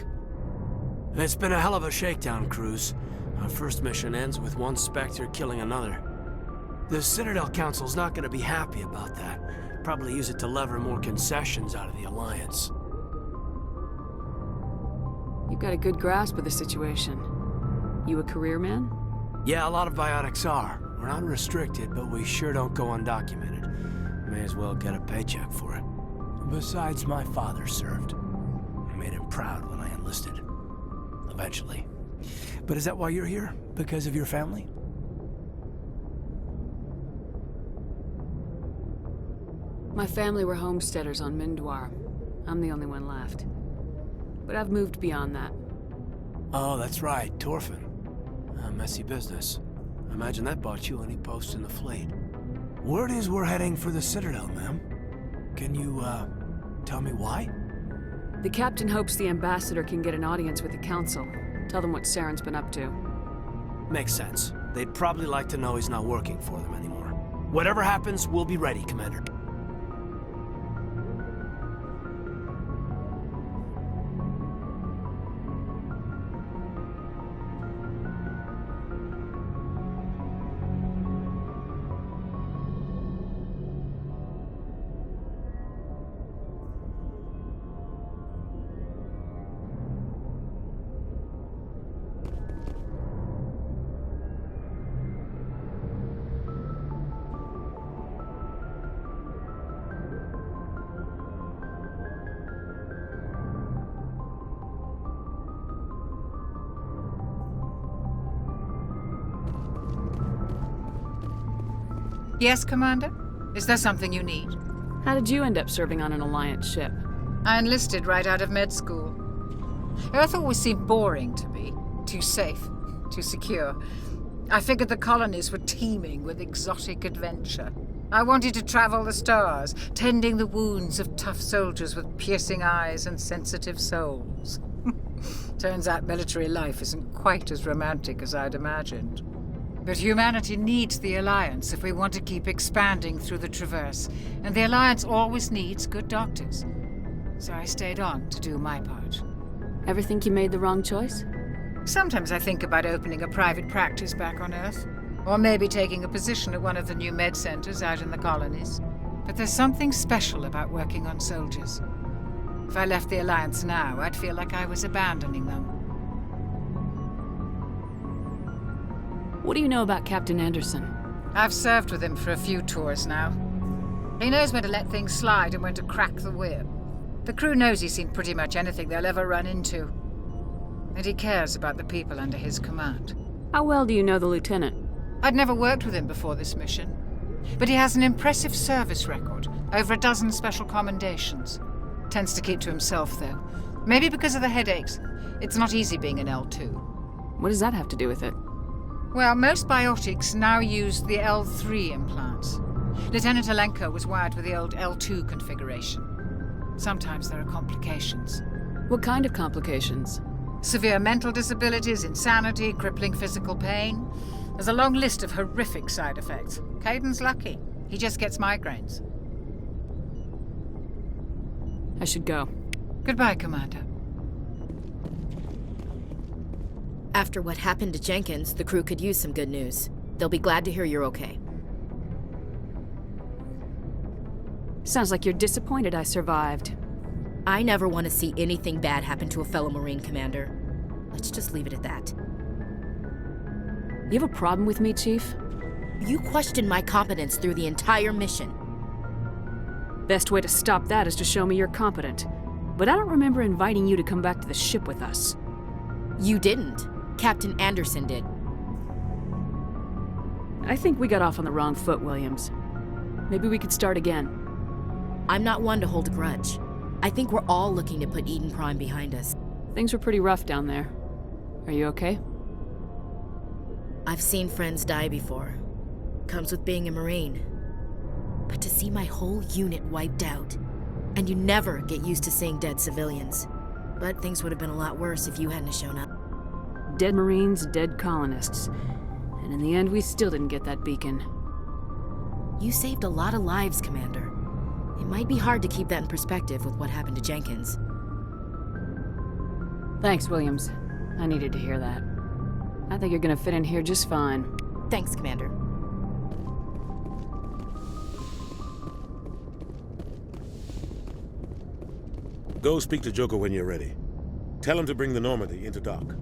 It's been a hell of a shakedown, Cruz. Our first mission ends with one Spectre killing another. The Citadel Council's not going to be happy about that. Probably use it to lever more concessions out of the Alliance. You've got a good grasp of the situation. You a career man? Yeah, a lot of biotics are. We're not restricted, but we sure don't go undocumented. May as well get a paycheck for it. Besides, my father served. I made him proud when I enlisted. Eventually. But is that why you're here? Because of your family? My family were homesteaders on Mindwar. I'm the only one left. But I've moved beyond that. Oh, that's right, Torfin. A messy business. I imagine that bought you any post in the fleet. Word is we're heading for the Citadel, ma'am. Can you, tell me why? The captain hopes the ambassador can get an audience with the council. Tell them what Saren's been up to. Makes sense. They'd probably like to know he's not working for them anymore. Whatever happens, we'll be ready, Commander. Yes, Commander? Is there something you need? How did you end up serving on an Alliance ship? I enlisted right out of med school. Earth always seemed boring to me. Too safe, too secure. I figured the colonies were teeming with exotic adventure. I wanted to travel the stars, tending the wounds of tough soldiers with piercing eyes and sensitive souls. Turns out military life isn't quite as romantic as I'd imagined. But humanity needs the Alliance if we want to keep expanding through the Traverse, and the Alliance always needs good doctors. So I stayed on to do my part. Ever think you made the wrong choice? Sometimes I think about opening a private practice back on Earth, or maybe taking a position at one of the new med centers out in the colonies. But there's something special about working on soldiers. If I left the Alliance now, I'd feel like I was abandoning them. What do you know about Captain Anderson? I've served with him for a few tours now. He knows when to let things slide and when to crack the whip. The crew knows he's seen pretty much anything they'll ever run into. And he cares about the people under his command. How well do you know the lieutenant? I'd never worked with him before this mission. But he has an impressive service record, over a dozen special commendations. Tends to keep to himself, though. Maybe because of the headaches. It's not easy being an L2. What does that have to do with it? Well, most biotics now use the L3 implants. Lieutenant Alenko was wired with the old L2 configuration. Sometimes there are complications. What kind of complications? Severe mental disabilities, insanity, crippling physical pain. There's a long list of horrific side effects. Caden's lucky. He just gets migraines. I should go. Goodbye, Commander. After what happened to Jenkins, the crew could use some good news. They'll be glad to hear you're okay. Sounds like you're disappointed I survived. I never want to see anything bad happen to a fellow Marine commander. Let's just leave it at that. You have a problem with me, Chief? You questioned my competence through the entire mission. Best way to stop that is to show me you're competent. But I don't remember inviting you to come back to the ship with us. You didn't. Captain Anderson did. I think we got off on the wrong foot, Williams. Maybe we could start again. I'm not one to hold a grudge. I think we're all looking to put Eden Prime behind us. Things were pretty rough down there. Are you okay? I've seen friends die before. Comes with being a Marine. But to see my whole unit wiped out, and you never get used to seeing dead civilians. But things would have been a lot worse if you hadn't shown up. Dead Marines, dead colonists. And in the end, we still didn't get that beacon. You saved a lot of lives, Commander. It might be hard to keep that in perspective with what happened to Jenkins. Thanks, Williams. I needed to hear that. I think you're gonna fit in here just fine. Thanks, Commander. Go speak to Joker when you're ready. Tell him to bring the Normandy into dock.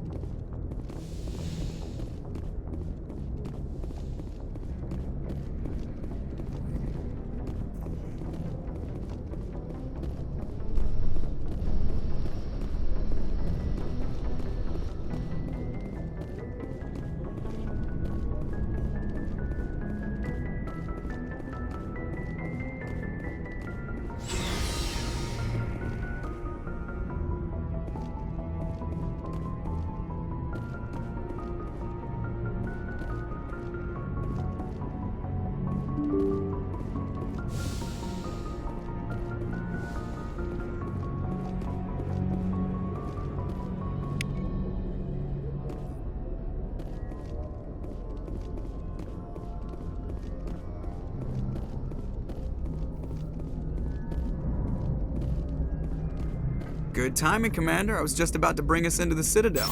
Good timing, Commander. I was just about to bring us into the Citadel.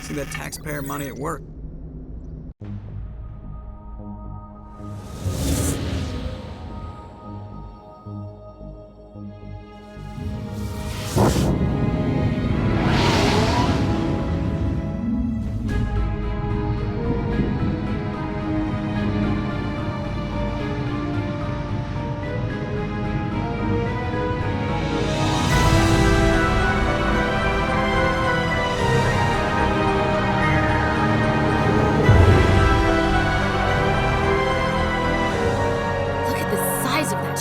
See that taxpayer money at work.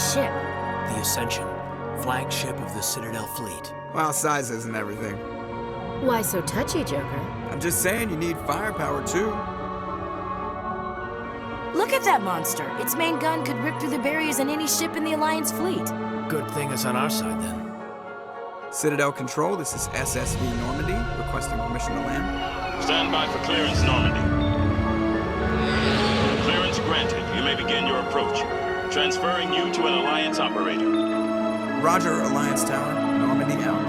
ship? The Ascension, flagship of the Citadel fleet. Well, size isn't everything. Why so touchy, Joker? I'm just saying you need firepower, too. Look at that monster. Its main gun could rip through the barriers in any ship in the Alliance fleet. Good thing it's on our side, then. Citadel Control, this is SSV Normandy, requesting permission to land. Stand by for clearance, Normandy. Clearance granted. You may begin your approach. Transferring you to an Alliance operator. Roger, Alliance Tower. Normandy out.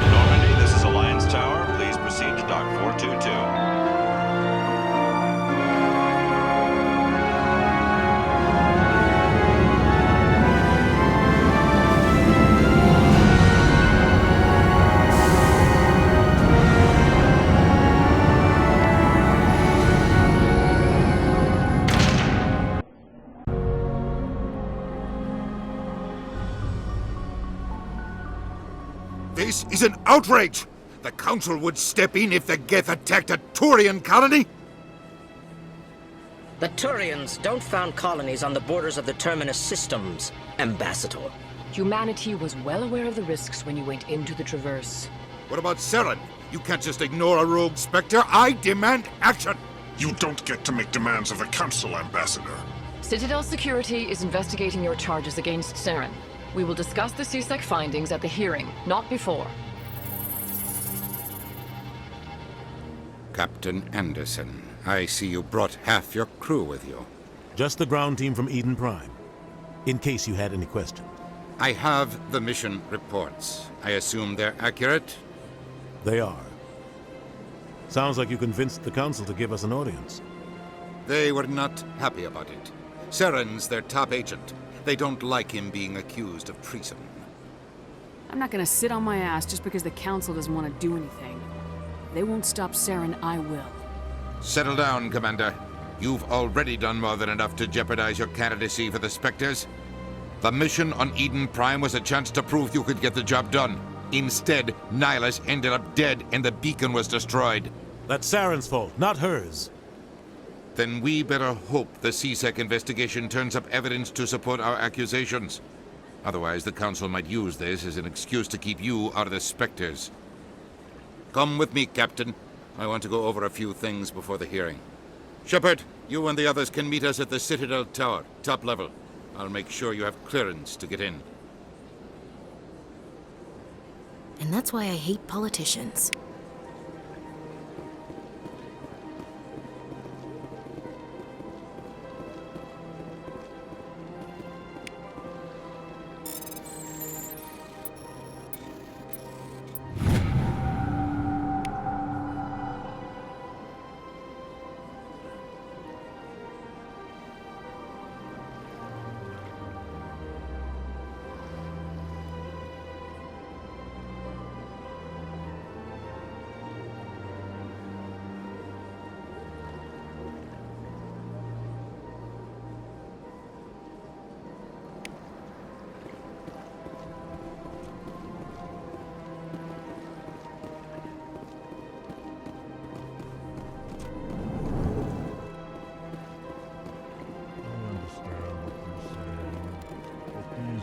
Normandy, this is Alliance Tower. Please proceed to Dock 422. This is an outrage! The Council would step in if the Geth attacked a Turian colony? The Turians don't found colonies on the borders of the Terminus systems, Ambassador. Humanity was well aware of the risks when you went into the Traverse. What about Saren? You can't just ignore a rogue Spectre. I demand action! You don't get to make demands of the Council, Ambassador. Citadel Security is investigating your charges against Saren. We will discuss the CSEC findings at the hearing, not before. Captain Anderson, I see you brought half your crew with you. Just the ground team from Eden Prime, in case you had any questions. I have the mission reports. I assume they're accurate? They are. Sounds like you convinced the Council to give us an audience. They were not happy about it. Saren's their top agent. They don't like him being accused of treason. I'm not gonna sit on my ass just because the Council doesn't want to do anything. If they won't stop Saren, I will. Settle down, Commander. You've already done more than enough to jeopardize your candidacy for the Spectres. The mission on Eden Prime was a chance to prove you could get the job done. Instead, Nihilus ended up dead and the beacon was destroyed. That's Saren's fault, not hers. Then we better hope the CSEC investigation turns up evidence to support our accusations. Otherwise, the Council might use this as an excuse to keep you out of the Spectres. Come with me, Captain. I want to go over a few things before the hearing. Shepard, you and the others can meet us at the Citadel Tower, top level. I'll make sure you have clearance to get in. And that's why I hate politicians.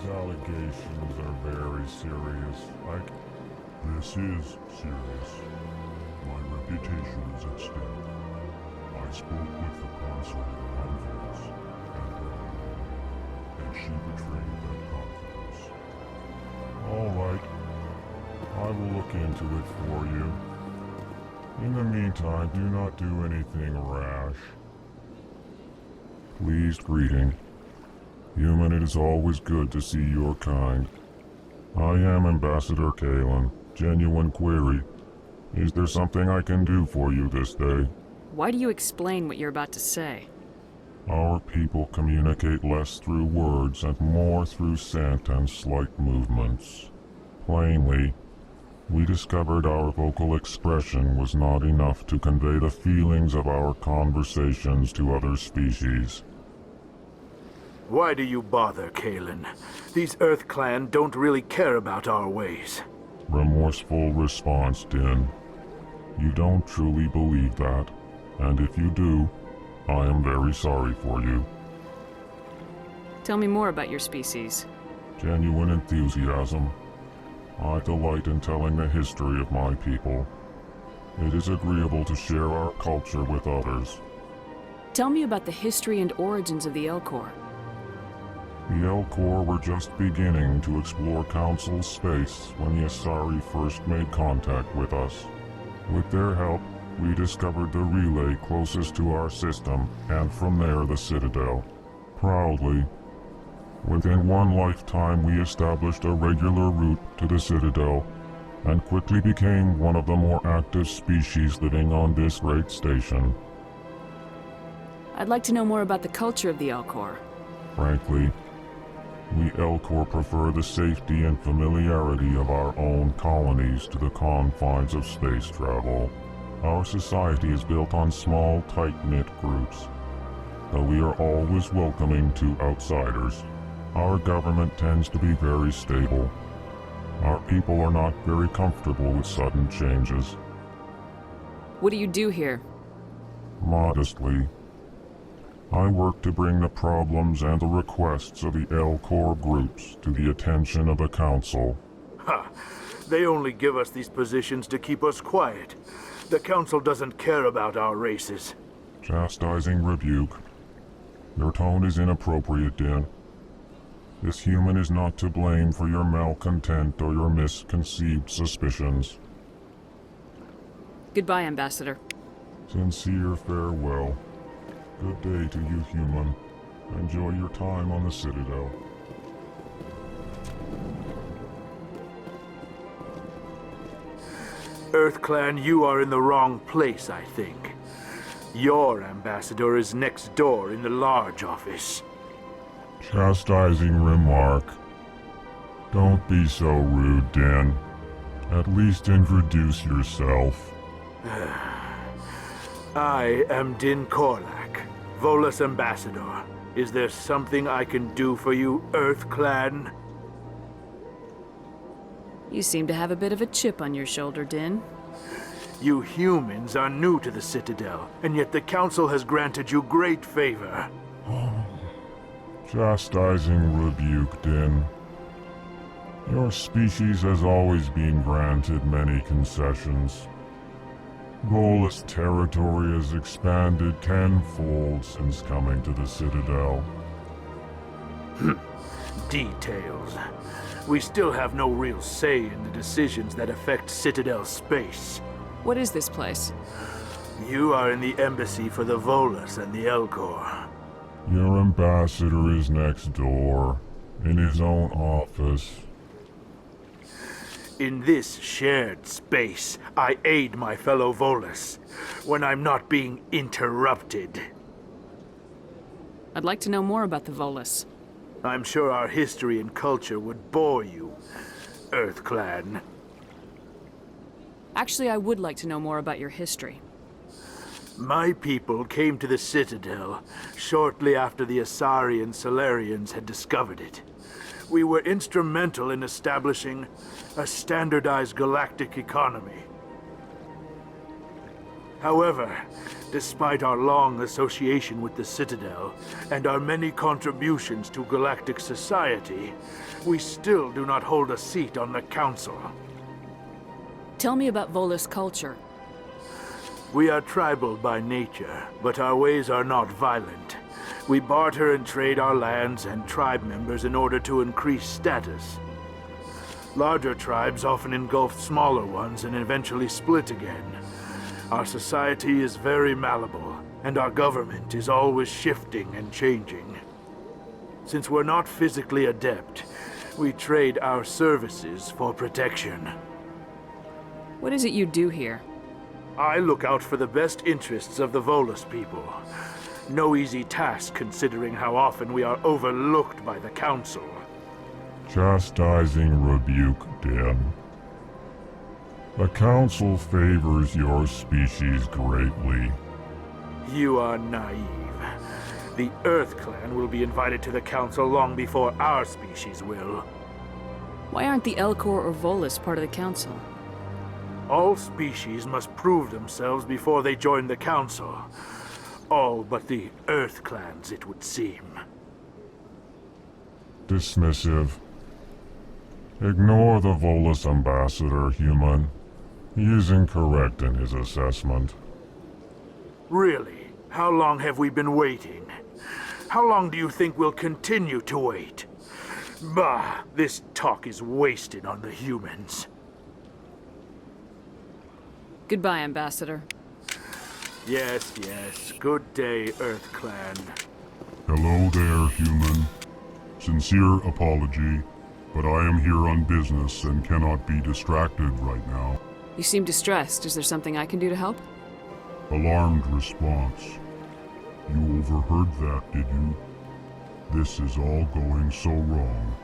Allegations are very serious. This is serious. My reputation is at stake. I spoke with the consort of confidence, and she betrayed that confidence. All right. I will look into it for you. In the meantime, do not do anything rash. Pleased greeting. Human, it is always good to see your kind. I am Ambassador Kalen. Genuine query. Is there something I can do for you this day? Why do you explain what you're about to say? Our people communicate less through words and more through scent and slight movements. Plainly, we discovered our vocal expression was not enough to convey the feelings of our conversations to other species. Why do you bother, Kalen? These Earth Clan don't really care about our ways. Remorseful response, Din. You don't truly believe that, and if you do, I am very sorry for you. Tell me more about your species. Genuine enthusiasm. I delight in telling the history of my people. It is agreeable to share our culture with others. Tell me about the history and origins of the Elcor. The Elcor were just beginning to explore Council space when the Asari first made contact with us. With their help, we discovered the relay closest to our system, and from there the Citadel. Proudly, within one lifetime we established a regular route to the Citadel, and quickly became one of the more active species living on this great station. I'd like to know more about the culture of the Elcor. Frankly, we Elcor prefer the safety and familiarity of our own colonies to the confines of space travel. Our society is built on small, tight-knit groups, though we are always welcoming to outsiders. Our government tends to be very stable. Our people are not very comfortable with sudden changes. What do you do here? Modestly, I work to bring the problems and the requests of the Elcor groups to the attention of the Council. Ha! They only give us these positions to keep us quiet. The Council doesn't care about our races. Chastising rebuke. Your tone is inappropriate, Din. This human is not to blame for your malcontent or your misconceived suspicions. Goodbye, Ambassador. Sincere farewell. Good day to you, human. Enjoy your time on the Citadel. EarthClan, you are in the wrong place, I think. Your ambassador is next door in the large office. Chastising remark. Don't be so rude, Din. At least introduce yourself. I am Din Korlak, Volus ambassador. Is there something I can do for you, EarthClan? You seem to have a bit of a chip on your shoulder, Din. You humans are new to the Citadel, and yet the Council has granted you great favor. Chastising rebuke, Din. Your species has always been granted many concessions. Volus territory has expanded tenfold since coming to the Citadel. Details. We still have no real say in the decisions that affect Citadel space. What is this place? You are in the embassy for the Volus and the Elcor. Your ambassador is next door, in his own office. In this shared space, I aid my fellow Volus when I'm not being interrupted. I'd like to know more about the Volus. I'm sure our history and culture would bore you, EarthClan. Actually, I would like to know more about your history. My people came to the Citadel shortly after the Asari and Salarians had discovered it. We were instrumental in establishing a standardized galactic economy. However, despite our long association with the Citadel and our many contributions to galactic society, we still do not hold a seat on the Council. Tell me about Volus culture. We are tribal by nature, but our ways are not violent. We barter and trade our lands and tribe members in order to increase status. Larger tribes often engulf smaller ones and eventually split again. Our society is very malleable, and our government is always shifting and changing. Since we're not physically adept, we trade our services for protection. What is it you do here? I look out for the best interests of the Volus people. No easy task considering how often we are overlooked by the Council. Chastising rebuke, Din. The Council favors your species greatly. You are naive. The EarthClan will be invited to the Council long before our species will. Why aren't the Elcor or Volus part of the Council? All species must prove themselves before they join the Council. All but the EarthClans, it would seem. dismissive. Ignore the Volus ambassador, human. He is incorrect in his assessment. Really? How long have we been waiting? How long do you think we'll continue to wait? Bah, this talk is wasted on the humans. Goodbye, Ambassador. Yes, yes. Good day, Earth Clan. Hello there, human. Sincere apology, but I am here on business and cannot be distracted right now. You seem distressed. Is there something I can do to help? Alarmed response. You overheard that, did you? This is all going so wrong,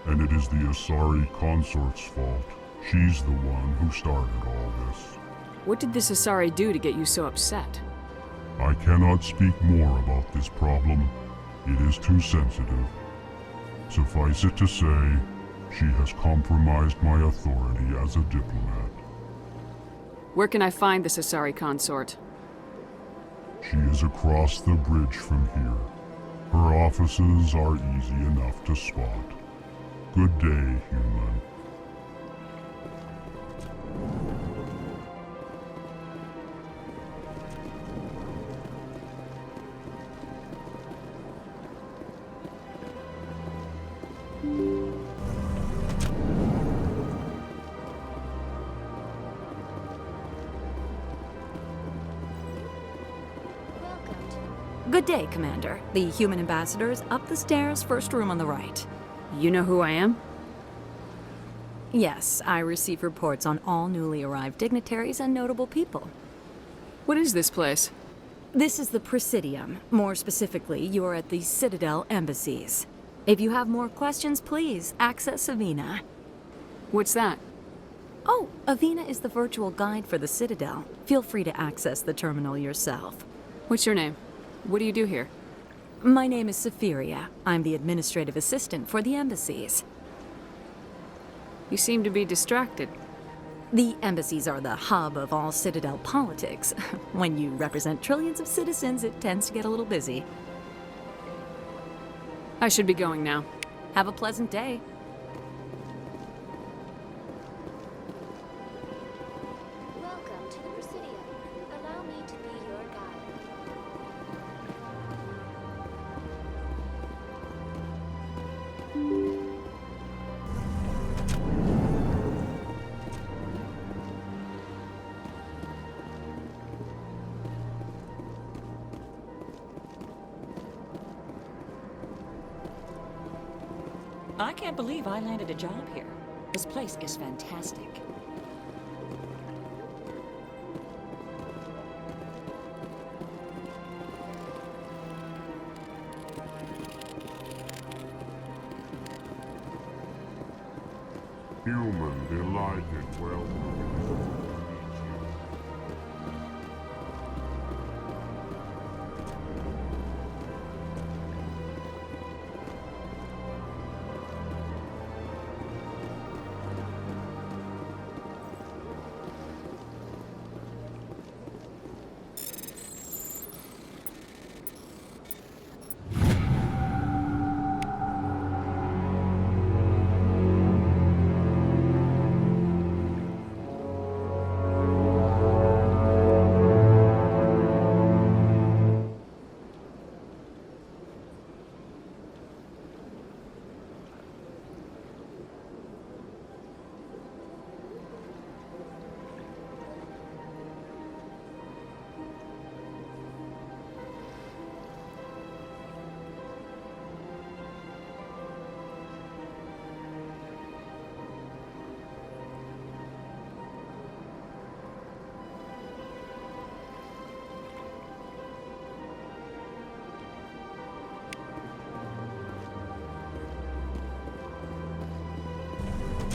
and it is the Asari consort's fault. She's the one who started all this. What did this Asari do to get you so upset? I cannot speak more about this problem. It is too sensitive. Suffice it to say, she has compromised my authority as a diplomat. Where can I find this Asari consort? She is across the bridge from here. Her offices are easy enough to spot. Good day, human. Good day, Commander. The human ambassador is up the stairs, first room on the right. You know who I am? Yes, I receive reports on all newly arrived dignitaries and notable people. What is this place? This is the Presidium. More specifically, you are at the Citadel embassies. If you have more questions, please access Avina. What's that? Oh, Avina is the virtual guide for the Citadel. Feel free to access the terminal yourself. What's your name? What do you do here? My name is Safiria. I'm the administrative assistant for the embassies. You seem to be distracted. The embassies are the hub of all Citadel politics. When you represent trillions of citizens, it tends to get a little busy. I should be going now. Have a pleasant day. Welcome to the Presidium. Allow me to be your guide. I can't believe I landed a job here. This place is fantastic. Human, delighted, welcome.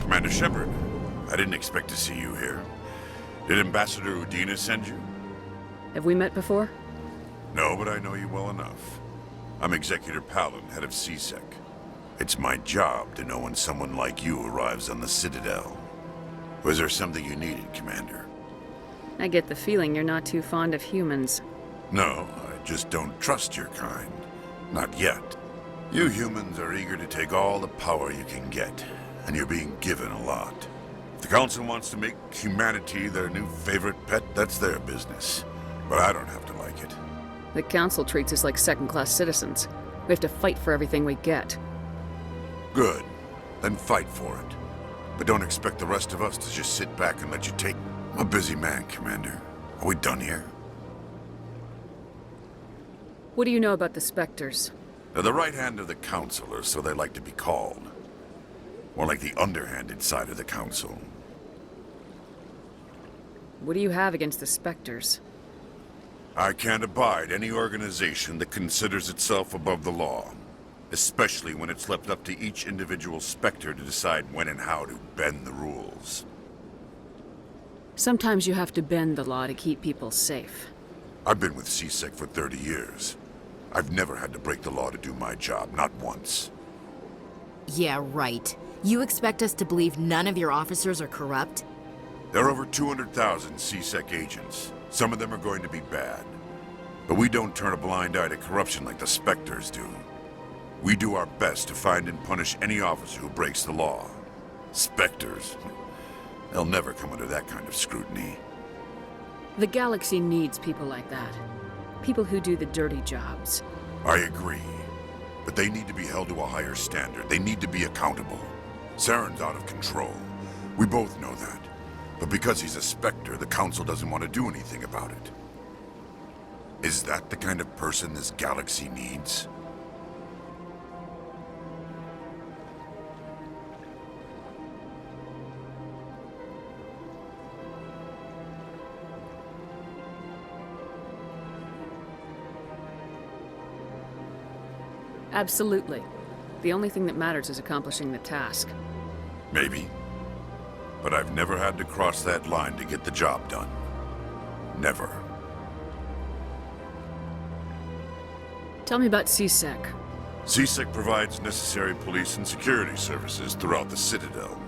Commander Shepard, I didn't expect to see you here. Did Ambassador Udina send you? Have we met before? No, but I know you well enough. I'm Executor Palin, head of CSEC. It's my job to know when someone like you arrives on the Citadel. Was there something you needed, Commander? I get the feeling you're not too fond of humans. No, I just don't trust your kind. Not yet. You humans are eager to take all the power you can get, and you're being given a lot. If the Council wants to make humanity their new favorite pet, that's their business. But I don't have to like it. The Council treats us like second-class citizens. We have to fight for everything we get. Good. Then fight for it. But don't expect the rest of us to just sit back and let you take... I'm a busy man, Commander. Are we done here? What do you know about the Spectres? They're the right hand of the Council, or so they like to be called. More like the underhanded side of the Council. What do you have against the Spectres? I can't abide any organization that considers itself above the law. Especially when it's left up to each individual Spectre to decide when and how to bend the rules. Sometimes you have to bend the law to keep people safe. I've been with C-Sec for 30 years. I've never had to break the law to do my job, not once. Yeah, right. You expect us to believe none of your officers are corrupt? There are over 200,000 C-Sec agents. Some of them are going to be bad. But we don't turn a blind eye to corruption like the Spectres do. We do our best to find and punish any officer who breaks the law. Spectres, they'll never come under that kind of scrutiny. The galaxy needs people like that. People who do the dirty jobs. I agree. But they need to be held to a higher standard. They need to be accountable. Saren's out of control. We both know that. But because he's a Spectre, the Council doesn't want to do anything about it. Is that the kind of person this galaxy needs? Absolutely. The only thing that matters is accomplishing the task. Maybe. But I've never had to cross that line to get the job done. Never. Tell me about C-Sec. C-Sec provides necessary police and security services throughout the Citadel.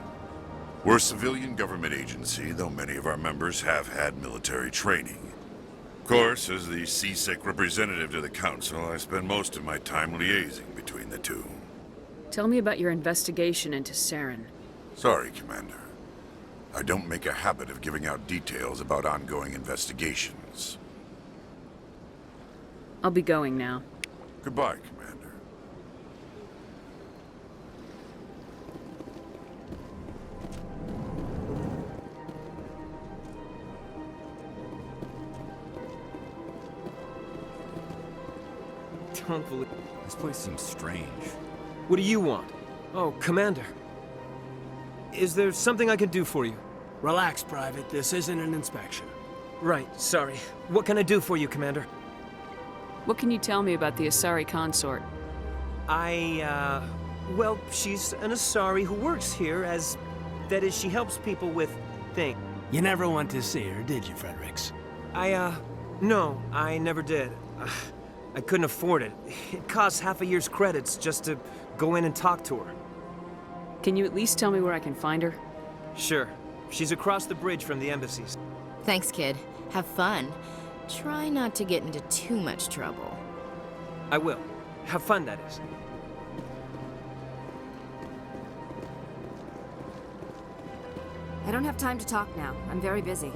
We're a civilian government agency, though many of our members have had military training. Of course, as the C-Sec representative to the Council, I spend most of my time liaising between the two. Tell me about your investigation into Saren. Sorry, Commander. I don't make a habit of giving out details about ongoing investigations. I'll be going now. Goodbye, Commander. Don't believe... This place seems strange. What do you want? Oh, Commander. Is there something I can do for you? Relax, Private. This isn't an inspection. Right, sorry. What can I do for you, Commander? What can you tell me about the Asari consort? Well, she's an Asari who works here as... That is, she helps people with things. You never went to see her, did you, Fredericks? No, I never did. I couldn't afford it. It costs half a year's credits just to go in and talk to her. Can you at least tell me where I can find her? Sure. She's across the bridge from the embassies. Thanks, kid. Have fun. Try not to get into too much trouble. I will. Have fun, that is. I don't have time to talk now. I'm very busy.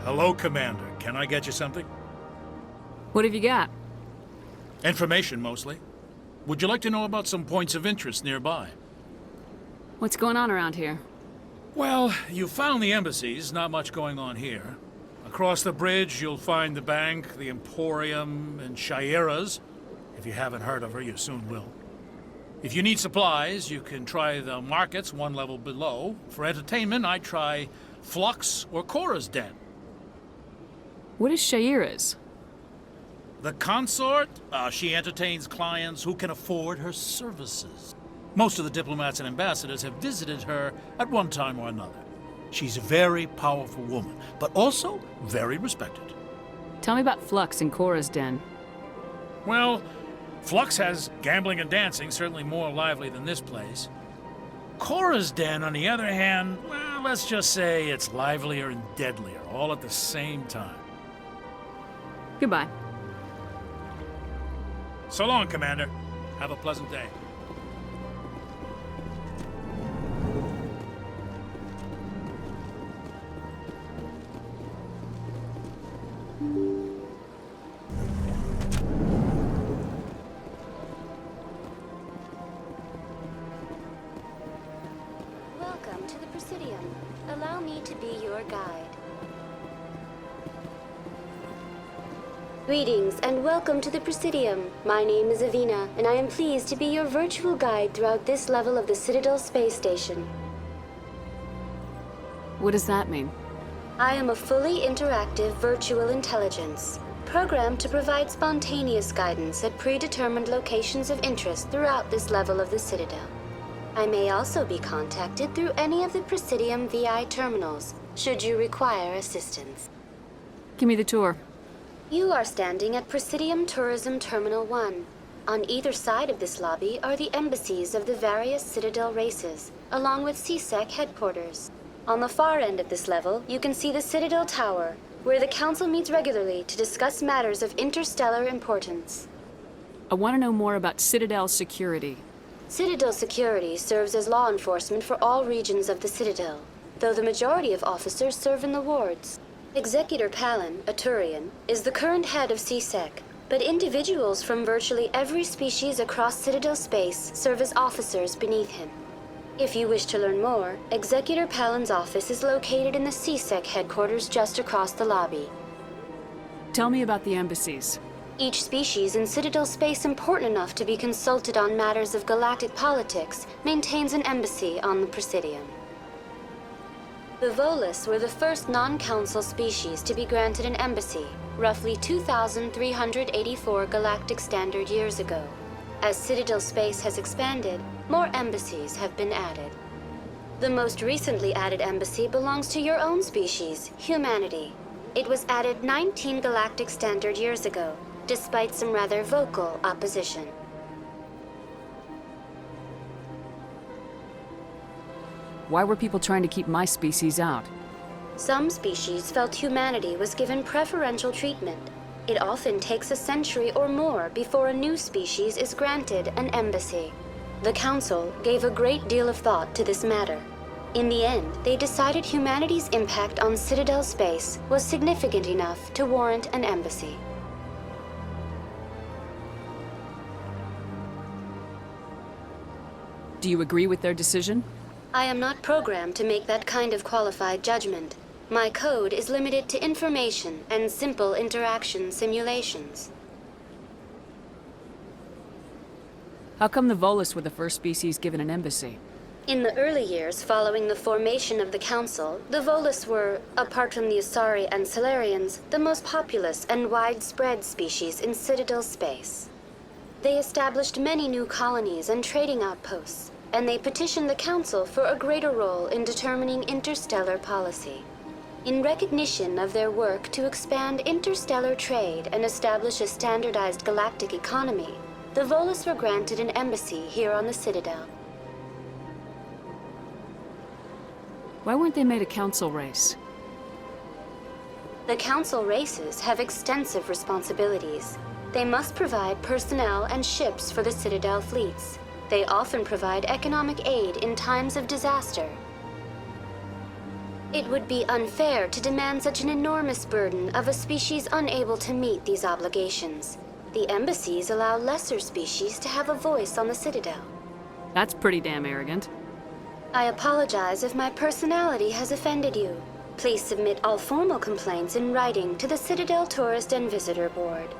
Hello, Commander. Can I get you something? What have you got? Information, mostly. Would you like to know about some points of interest nearby? What's going on around here? Well, you found the embassies. Not much going on here. Across the bridge, you'll find the bank, the Emporium, and Shayera's. If you haven't heard of her, you soon will. If you need supplies, you can try the markets one level below. For entertainment, I'd try Flux or Cora's Den. What is Shayera's? The consort, she entertains clients who can afford her services. Most of the diplomats and ambassadors have visited her at one time or another. She's a very powerful woman, but also very respected. Tell me about Flux and Cora's Den. Well, Flux has gambling and dancing, certainly more lively than this place. Cora's den, on the other hand, well, let's just say it's livelier and deadlier, all at the same time. Goodbye. So long, Commander. Have a pleasant day. Welcome to the Presidium. Allow me to be your guide. Greetings and welcome to the Presidium. My name is Avina, and I am pleased to be your virtual guide throughout this level of the Citadel Space Station. What does that mean? I am a fully interactive virtual intelligence, programmed to provide spontaneous guidance at predetermined locations of interest throughout this level of the Citadel. I may also be contacted through any of the Presidium VI terminals, should you require assistance. Give me the tour. You are standing at Presidium Tourism Terminal 1. On either side of this lobby are the embassies of the various Citadel races, along with CSEC headquarters. On the far end of this level, you can see the Citadel Tower, where the Council meets regularly to discuss matters of interstellar importance. I want to know more about Citadel security. Citadel security serves as law enforcement for all regions of the Citadel, though the majority of officers serve in the wards. Executor Palin, a Turian, is the current head of CSEC, but individuals from virtually every species across Citadel space serve as officers beneath him. If you wish to learn more, Executor Palin's office is located in the CSEC headquarters just across the lobby. Tell me about the embassies. Each species in Citadel space important enough to be consulted on matters of galactic politics maintains an embassy on the Presidium. The Volus were the first non-council species to be granted an embassy, roughly 2,384 galactic standard years ago. As Citadel space has expanded, more embassies have been added. The most recently added embassy belongs to your own species, humanity. It was added 19 galactic standard years ago, despite some rather vocal opposition. Why were people trying to keep my species out? Some species felt humanity was given preferential treatment. It often takes a century or more before a new species is granted an embassy. The Council gave a great deal of thought to this matter. In the end, they decided humanity's impact on Citadel space was significant enough to warrant an embassy. Do you agree with their decision? I am not programmed to make that kind of qualified judgment. My code is limited to information and simple interaction simulations. How come the Volus were the first species given an embassy? In the early years following the formation of the Council, the Volus were, apart from the Asari and Solarians, the most populous and widespread species in Citadel space. They established many new colonies and trading outposts, and they petitioned the Council for a greater role in determining interstellar policy. In recognition of their work to expand interstellar trade and establish a standardized galactic economy, the Volus were granted an embassy here on the Citadel. Why weren't they made a council race? The Council races have extensive responsibilities. They must provide personnel and ships for the Citadel fleets. They often provide economic aid in times of disaster. It would be unfair to demand such an enormous burden of a species unable to meet these obligations. The embassies allow lesser species to have a voice on the Citadel. That's pretty damn arrogant. I apologize if my personality has offended you. Please submit all formal complaints in writing to the Citadel Tourist and Visitor Board.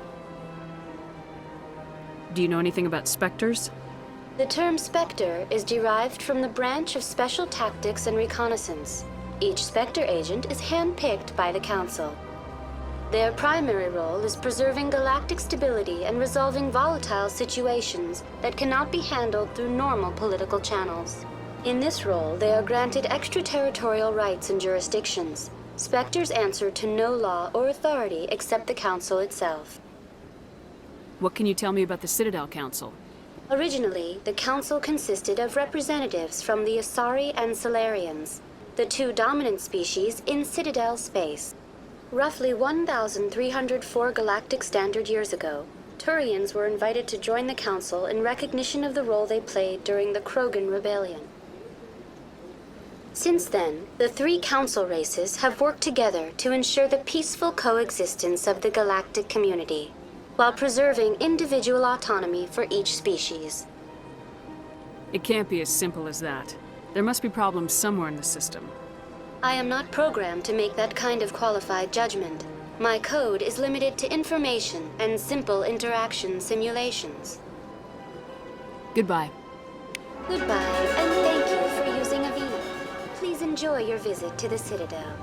Do you know anything about specters? The term Spectre is derived from the branch of Special Tactics and Reconnaissance. Each Spectre agent is handpicked by the Council. Their primary role is preserving galactic stability and resolving volatile situations that cannot be handled through normal political channels. In this role, they are granted extraterritorial rights and jurisdictions. Spectres answer to no law or authority except the Council itself. What can you tell me about the Citadel Council? Originally, the Council consisted of representatives from the Asari and Solarians, the two dominant species in Citadel space. Roughly 1,304 galactic standard years ago, Turians were invited to join the Council in recognition of the role they played during the Krogan Rebellion. Since then, the three Council races have worked together to ensure the peaceful coexistence of the galactic community, while preserving individual autonomy for each species. It can't be as simple as that. There must be problems somewhere in the system. I am not programmed to make that kind of qualified judgment. My code is limited to information and simple interaction simulations. Goodbye. Goodbye, and thank you for using Avina. Please enjoy your visit to the Citadel.